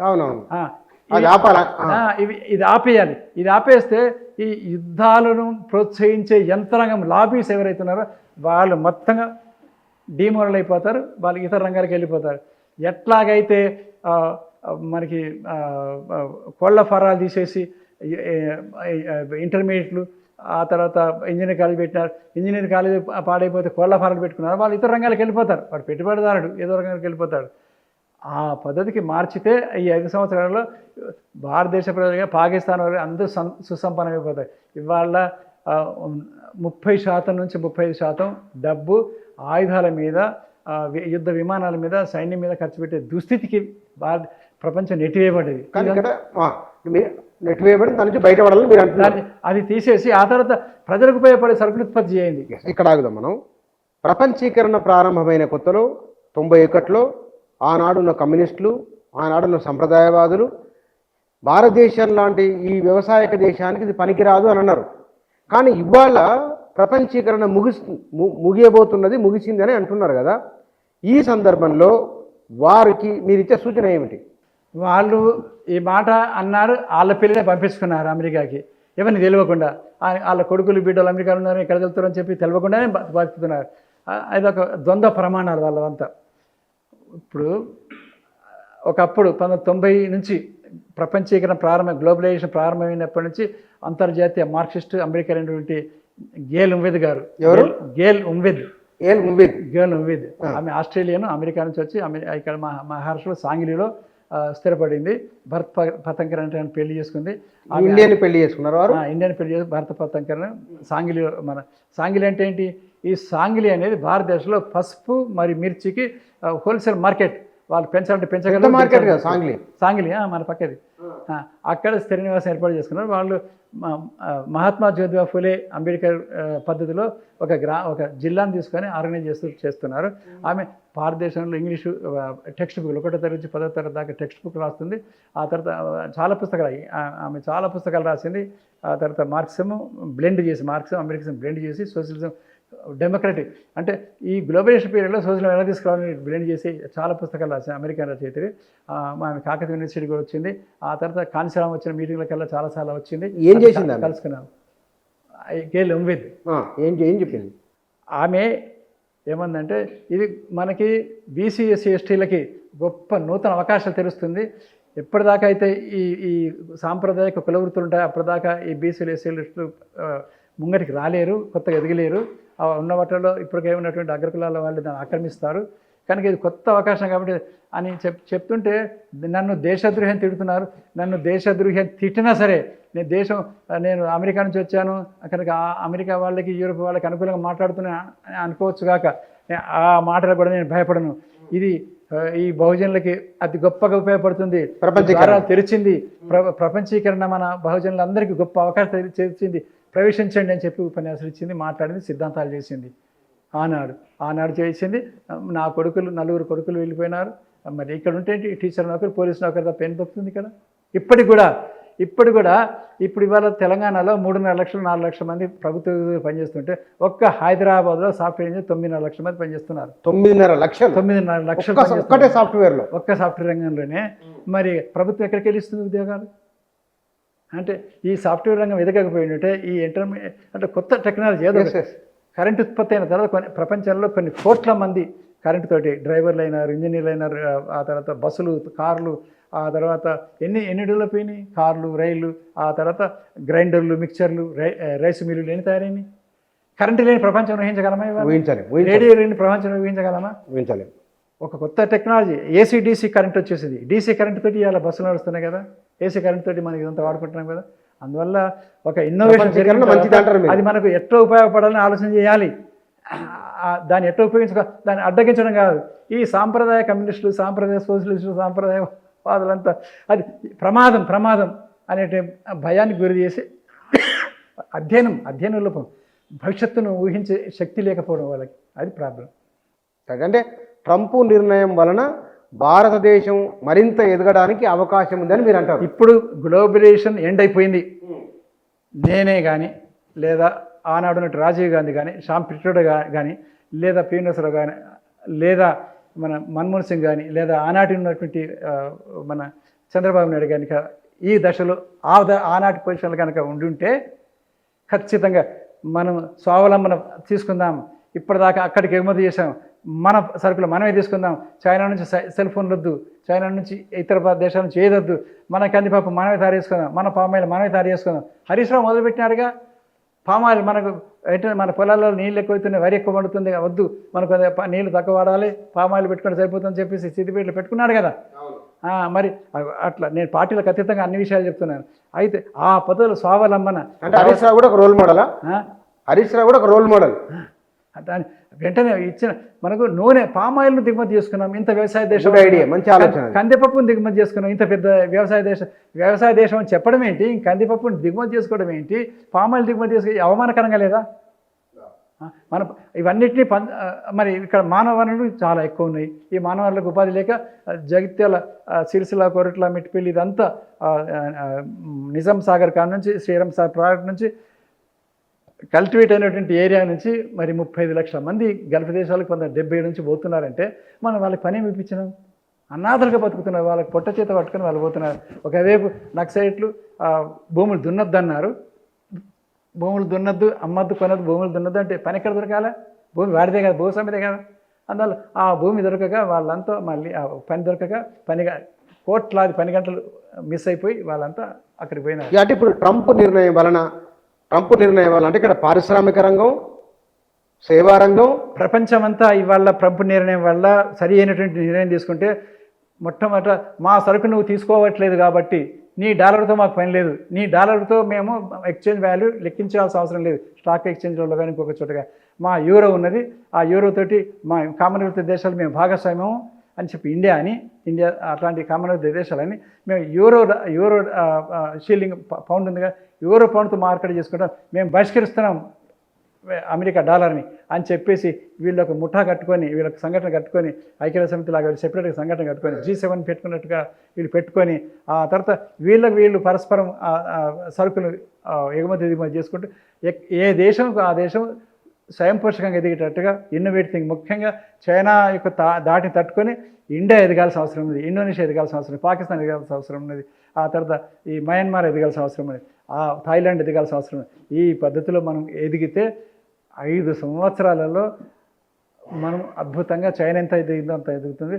ఇది ఆపేయాలి. ఇది ఆపేస్తే ఈ యుద్ధాలను ప్రోత్సహించే యంత్రాంగం, లాబీస్ ఎవరైతున్నారో వాళ్ళు మొత్తంగా డిమోరల్ అయిపోతారు, వాళ్ళు ఇతర రంగాలకు వెళ్ళిపోతారు. ఎట్లాగైతే మనకి కోళ్ల ఫారాలు తీసేసి ఇంటర్మీడియట్లు, ఆ తర్వాత ఇంజనీరింగ్ కాలేజ్ పెట్టినారు, ఇంజనీరింగ్ కాలేజ్ పాడైపోతే కోళ్ల ఫారాలు పెట్టుకున్నారు, వాళ్ళు ఇతర రంగాలకు వెళ్ళిపోతారు. వాడు పెట్టుబడిదారుడు ఏదో రంగానికి వెళ్ళిపోతాడు. ఆ పద్ధతికి మార్చితే ఈ 5 సంవత్సరాల్లో భారతదేశ ప్రజలుగా పాకిస్తాన్ వాళ్ళు అందరూ సుసంపన్నమైపోతారు. ఇవాళ 30% నుంచి 35% డబ్బు ఆయుధాల మీద, యుద్ధ విమానాల మీద, సైన్యం మీద ఖర్చు పెట్టే దుస్థితికి ప్రపంచం నెట్టివేయబడ్డది. దాని నుంచి బయటపడాలని మీరు అంటున్నారు. అది తీసేసి ఆ తర్వాత ప్రజలకు ఉపయోగపడే సరుకులు ఉత్పత్తి చేయండి. ఇక్కడ ఆగుదాం మనం. ప్రపంచీకరణ ప్రారంభమైన కొత్తలో 91లో ఆనాడున్న కమ్యూనిస్టులు, ఆనాడున్న సంప్రదాయవాదులు భారతదేశం లాంటి ఈ వ్యవసాయక దేశానికి ఇది పనికిరాదు అని అన్నారు. కానీ ఇవాళ ప్రపంచీకరణ ముగిసింది అని అంటున్నారు కదా. ఈ సందర్భంలో వారికి మీరు ఇచ్చే సూచన ఏమిటి? వాళ్ళు ఈ మాట అన్నారు, వాళ్ళ పిల్లలే పంపించుకున్నారు అమెరికాకి, ఎవరిని తెలియకుండా. వాళ్ళ కొడుకులు బిడ్డలు అమెరికాలో ఉన్నారు, ఇక్కడ వెళ్తారు అని చెప్పి తెలియకుండానే బతుకుతున్నారు. అదొక ద్వంద్వ ప్రమాణాలు వాళ్ళంతా. ఇప్పుడు ఒకప్పుడు 1990 నుంచి ప్రపంచీకరణ గ్లోబలైజేషన్ ప్రారంభమైనప్పటి నుంచి అంతర్జాతీయ మార్క్సిస్ట్ అమెరికన్ అయినటువంటి గేల్ ఉమ్వేద్ గారు, గేల్ ఉమ్వేద్ ఆమె ఆస్ట్రేలియన్, అమెరికా నుంచి వచ్చి ఇక్కడ మహారాష్ట్రలో సాంగ్లీలో స్థిరపడింది. భరత్ పతంకర్ అంటే పెళ్లి చేసుకుంది. ఇండియన్ పెళ్లి చేసుకున్నారు వారు. ఇండియన్ పెళ్లి చేసి భరత పతంకర్ సాంగ్లీ. మన సాంగ్లీ అంటే ఏంటి? ఈ సాంగ్లీ అనేది భారతదేశంలో పసుపు మరియు మిర్చికి హోల్సేల్ మార్కెట్. వాళ్ళు పెంచాలంటే పెద్ద మార్కెట్ కదా సాంగ్లీ. సాంగ్లీ మన పక్కది. అక్కడ స్థిర నివాసం ఏర్పాటు చేసుకున్నారు. వాళ్ళు మహాత్మా జ్యోతిబా ఫులే అంబేద్కర్ పద్ధతిలో ఒక జిల్లాను తీసుకొని ఆర్గనైజ్ చేస్తున్నారు. ఆమె భారతదేశంలో ఇంగ్లీషు టెక్స్ట్ బుక్లు 1వ తరగతి నుంచి 10వ తరగతి దాకా టెక్స్ట్ బుక్ రాస్తుంది. ఆ తర్వాత చాలా పుస్తకాలు ఆమె చాలా పుస్తకాలు రాసింది. ఆ తర్వాత మార్క్సిజం అమెరికన్ బ్లెండ్ చేసి సోషలిజం డెమోక్రటిక్ అంటే ఈ గ్లోబలైజేషన్ పీరియడ్లో సోషలిజం ఎలా తీసుకురావాలని బ్లెండ్ చేసి చాలా పుస్తకాలు రాసింది. అమెరికన్ రచయితవి. ఆమె కాకతీయ యూనివర్సిటీ కూడా వచ్చింది. ఆ తర్వాత కాన్సీరామ్ వచ్చిన మీటింగ్లకల్లా చాలాసార్లు వచ్చింది. ఏం చేసింది? కలుసుకున్నాం. గేల్ ఉమ్విద్ ఏం చెప్పింది ఆమె ఏమందంటే, ఇది మనకి బీసీ ఎస్సీ ఎస్టీలకి గొప్ప నూతన అవకాశాలు తెరుస్తుంది. ఎప్పటిదాకా అయితే ఈ సాంప్రదాయక కులవృత్తులు ఉంటాయి అప్పటిదాకా ఈ బీసీలు ఎస్సీలు ముంగటికి రాలేరు, కొత్తగా ఎదగలేరు. ఉన్న వాటిలో ఇప్పటికే ఉన్నటువంటి అగ్రకులాల వాళ్ళు దాన్ని ఆక్రమిస్తారు. కనుక ఇది కొత్త అవకాశం కాబట్టి అని చెప్తుంటే నన్ను దేశద్రోహం తిడుతున్నారు. నన్ను దేశద్రోహం తిట్టినా సరే నేను అమెరికా నుంచి వచ్చాను కనుక అమెరికా వాళ్ళకి యూరోప్ వాళ్ళకి అనుకూలంగా మాట్లాడుతున్నా అనుకోవచ్చు కాక ఆ మాటలకు కూడా నేను భయపడను. ఇది ఈ బహుజనులకి అతి గొప్పగా ఉపయోగపడుతుంది. ప్రపంచ తెరిచింది. ప్రపంచీకరణ మన బహుజనులందరికీ గొప్ప అవకాశం తెరిచింది. ప్రవేశించండి అని చెప్పి ఉపన్యాసాలు ఇచ్చింది, మాట్లాడింది, సిద్ధాంతాలు చేసింది. ఆనాడు చేసింది. నా కొడుకులు 4 కొడుకులు వెళ్ళిపోయినారు. మరి ఇక్కడ ఉంటే టీచర్ నౌకరు, పోలీసు నౌకరు తప్ప ఏం తప్పుతుంది ఇక్కడ? ఇప్పుడు కూడా ఇవాళ తెలంగాణలో 3.5 లక్షలు 4 లక్షల మంది ప్రభుత్వ పనిచేస్తుంటే ఒక్క హైదరాబాద్లో సాఫ్ట్వేర్ ఇంజనీర్ 9.5 లక్షల మంది పనిచేస్తున్నారు. 9.5 లక్షలు ఒక్కటే సాఫ్ట్వేర్లో, ఒక్క సాఫ్ట్వేర్ రంగంలోనే. మరి ప్రభుత్వం ఎక్కడికి వెళ్ళిస్తుంది ఉద్యోగాలు? అంటే ఈ సాఫ్ట్వేర్ రంగం ఎదగకపోయిందంటే ఈ ఇంటర్మీడియట్ అంటే కొత్త టెక్నాలజీ ఏదో కరెంట్ ఉత్పత్తి అయిన తర్వాత ప్రపంచంలో కొన్ని కోట్ల మంది కరెంటు తోటి డ్రైవర్లు అయినారు, ఇంజనీర్లు అయినారు. ఆ తర్వాత బస్సులు, కార్లు, ఆ తర్వాత ఎన్ని డెవలప్ అయినాయి కార్లు, రైళ్ళు, ఆ తర్వాత గ్రైండర్లు, మిక్చర్లు, రైస్ మిల్లులు ఎన్ని తయారైనాయి. కరెంటు లేని ప్రపంచం ఊహించగలమా? రేడియో లేని ప్రపంచం ఊహించగలమా? ఒక కొత్త టెక్నాలజీ ఏసీ డీసీ కరెంట్ వచ్చేసింది. డీసీ కరెంట్ తోటి ఇవాళ బస్సులు నడుస్తున్నాయి కదా, ఏసీ కరెంట్ తోటి మనకి ఇదంతా వాడుకుంటున్నాం కదా. అందువల్ల ఒక ఇన్నోవేషన్ అది మనకు ఎట్లా ఉపయోగపడాలని ఆలోచన చేయాలి. దాన్ని ఎట్లా దాన్ని అడ్డగించడం కాదు. ఈ సాంప్రదాయ కమ్యూనిస్టులు, సాంప్రదాయ సోషలిస్టులు, సాంప్రదాయ వాదులంతా అది ప్రమాదం అనే భయానికి గురి చేసి అధ్యయనం లోపం, భవిష్యత్తును ఊహించే శక్తి లేకపోవడం వాళ్ళకి అది ప్రాబ్లం. అంటే ట్రంప్ నిర్ణయం వలన భారతదేశం మరింత ఎదగడానికి అవకాశం ఉందని మీరు అంటారు. ఇప్పుడు గ్లోబలైజేషన్ ఎండ్ అయిపోయింది. నేనే కానీ లేదా ఆనాడు ఉన్నట్టు రాజీవ్ గాంధీ కానీ, శ్యామ్ పిట్రోడా కానీ, లేదా పీనసరావు కానీ, లేదా మన మన్మోహన్ సింగ్ కానీ, లేదా ఆనాటి ఉన్నటువంటి మన చంద్రబాబు నాయుడు కనుక ఈ దశలో ఆనాటి పొజిషన్లు కనుక ఉండుంటే ఖచ్చితంగా మనం స్వావలంబన తీసుకుందాం. ఇప్పటిదాకా అక్కడికి ఎగుమతి చేసాం, మన సరుకులు మనమే తీసుకుందాం. చైనా నుంచి సెల్ ఫోన్లు వద్దు, చైనా నుంచి ఇతర దేశాల నుంచి ఏదొద్దు, మన కందిపప్పు మనమే తయారు చేసుకుందాం, మన పామాయిల్ మనమే తయారు చేసుకుందాం. హరీష్ రావు మొదలుపెట్టినాడుగా. పామాయిల్ మనకు మన పొలాల్లో నీళ్ళు ఎక్కువైతున్నాయి, వరి ఎక్కువ పడుతుంది, వద్దు మనకు నీళ్ళు తక్కువ వాడాలి, పామాయిల్ పెట్టుకుంటే సరిపోతుందని చెప్పేసి సిద్దిపేటలో పెట్టుకున్నాడు కదా. మరి అట్లా నేను పార్టీలకు అతీతంగా అన్ని విషయాలు చెప్తున్నాను. అయితే ఆ పద్ధతులు స్వావలంబన అంటే హరీష్ రావు కూడా ఒక రోల్ మోడల్. దాని వెంటనే ఇచ్చిన మనకు నూనె పామాయిల్ను దిగుమతి చేసుకున్నాం. ఇంత వ్యవసాయ దేశం, మంచి ఆలోచన. కందిపప్పును దిగుమతి చేసుకున్నాం. ఇంత పెద్ద వ్యవసాయ దేశం అని చెప్పడం ఏంటి? కందిపప్పును దిగుమతి చేసుకోవడం ఏంటి? పామాయిల్ దిగుమతి చేసుకుని అవమానకరంగా లేదా? మన ఇవన్నిటినీ మరి ఇక్కడ మానవ వనరులు చాలా ఎక్కువ ఉన్నాయి. ఈ మానవ వనరులకు ఉపాధి లేక జగిత్యాల, సిరిసిల్ల, కొరట్ల, మిట్టిపల్లి ఇదంతా నిజాం సాగర్ కాడ నుంచి శ్రీరామ్ సాగర్ ప్రాజెక్ట్ నుంచి కల్టివేట్ అయినటువంటి ఏరియా నుంచి మరి 35 లక్షల మంది గల్ఫ్ దేశాలకు 70 నుంచి పోతున్నారంటే మనం వాళ్ళకి పని ఇప్పించినాం. అనాథలుగా బతుకుతున్నారు. వాళ్ళకి పొట్ట చేత పట్టుకొని వాళ్ళు పోతున్నారు. ఒకవైపు నక్సలైట్లు భూములు దున్నొద్దన్నారు. భూములు దున్నొద్దు, అమ్మద్దు, కొనద్దు, భూములు దున్నొద్దు అంటే పని ఎక్కడ దొరకాలా? భూమి వాడిదే కదా, భూస్వామిదే కదా. అందువల్ల ఆ భూమి దొరకక వాళ్ళంతా మళ్ళీ ఆ పని దొరకక కోట్లాది పని గంటలు మిస్ అయిపోయి వాళ్ళంతా అక్కడికి పోయినారు. అంటే ఇప్పుడు ట్రంప్ నిర్ణయం వలన అంటే ఇక్కడ పారిశ్రామిక రంగం, సేవా రంగం, ప్రపంచమంతా ఇవాళ ట్రంప్ నిర్ణయం వల్ల సరి అయినటువంటి నిర్ణయం తీసుకుంటే మొట్టమొదట మా సరుకు నువ్వు తీసుకోవట్లేదు కాబట్టి నీ డాలర్తో మాకు పని లేదు, నీ డాలర్తో మేము ఎక్స్చేంజ్ వాల్యూ లెక్కించాల్సిన అవసరం లేదు, స్టాక్ ఎక్స్చేంజ్లో కానీ ఇంకొక చోటగా మా యూరో ఉన్నది, ఆ యూరోతోటి మా కామన్వెల్త్ దేశాలు మేము భాగస్వామ్యం అని చెప్పి ఇండియా అట్లాంటి కామన్వెల్త్ దేశాలని మేము యూరో షీలింగ్ పౌండ్ ఉందిగా, యూరో పౌండ్తో మార్కెట్ చేసుకుంటాం, మేము బహిష్కరిస్తున్నాం అమెరికా డాలర్ని అని చెప్పేసి వీళ్ళొక ముఠా కట్టుకొని, వీళ్ళకి సంఘటన కట్టుకొని, ఐక్యరాజ్య సమితి లాగా సెపరేట్గా సంఘటన కట్టుకొని G7 పెట్టుకున్నట్టుగా వీళ్ళు పెట్టుకొని, ఆ తర్వాత వీళ్ళు పరస్పరం సరుకులు ఎగుమతి దిగుమతి చేసుకుంటూ ఏ దేశంకు ఆ దేశం స్వయంపోషకంగా ఎదిగేటట్టుగా ఇన్నోవేటింగ్, ముఖ్యంగా చైనా యొక్క దాటిని తట్టుకొని ఇండియా ఎదగాల్సిన అవసరం ఉంది, ఇండోనేషియా ఎదగాల్సిన అవసరం, పాకిస్తాన్ ఎదగాల్సిన అవసరం ఉన్నది, ఆ తర్వాత ఈ మయన్మార్ ఎదగాల్సిన అవసరం ఉంది, ఆ థాయిలాండ్ ఎదగాల్సిన అవసరం ఉంది. ఈ పద్ధతిలో మనం ఎదిగితే 5 సంవత్సరాలలో మనం అద్భుతంగా చైనా ఎంత ఎదిగిందో అంత ఎదుగుతుంది.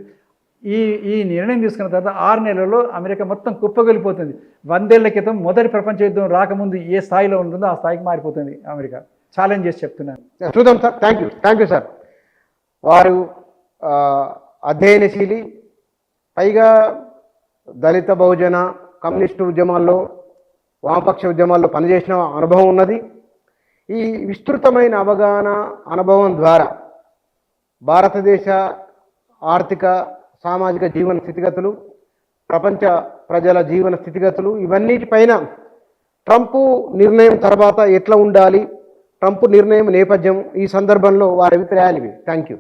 ఈ నిర్ణయం తీసుకున్న తర్వాత 6 నెలల్లో అమెరికా మొత్తం కుప్పగొలిపోతుంది. 100 ఏళ్ల క్రితం మొదటి ప్రపంచ యుద్ధం రాకముందు ఏ స్థాయిలో ఉంటుందో ఆ స్థాయికి మారిపోతుంది అమెరికా. ఛాలెంజ్ చేసి చెప్తున్నాను. చూద్దాం సార్. Thank you sir. వారు అధ్యయనశీలి, పైగా దళిత బహుజన కమ్యూనిస్టు ఉద్యమాల్లో, వామపక్ష ఉద్యమాల్లో పనిచేసిన అనుభవం ఉన్నది. ఈ విస్తృతమైన అవగాహన అనుభవం ద్వారా భారతదేశ ఆర్థిక సామాజిక జీవన స్థితిగతులు, ప్రపంచ ప్రజల జీవన స్థితిగతులు, ఇవన్నిటిపైన ట్రంప్ నిర్ణయం తర్వాత ఎట్లా ఉండాలి, ట్రంప్ నిర్ణయం నేపథ్యం, ఈ సందర్భంలో వారి అభిప్రాయాలు ఇవి. Thank you.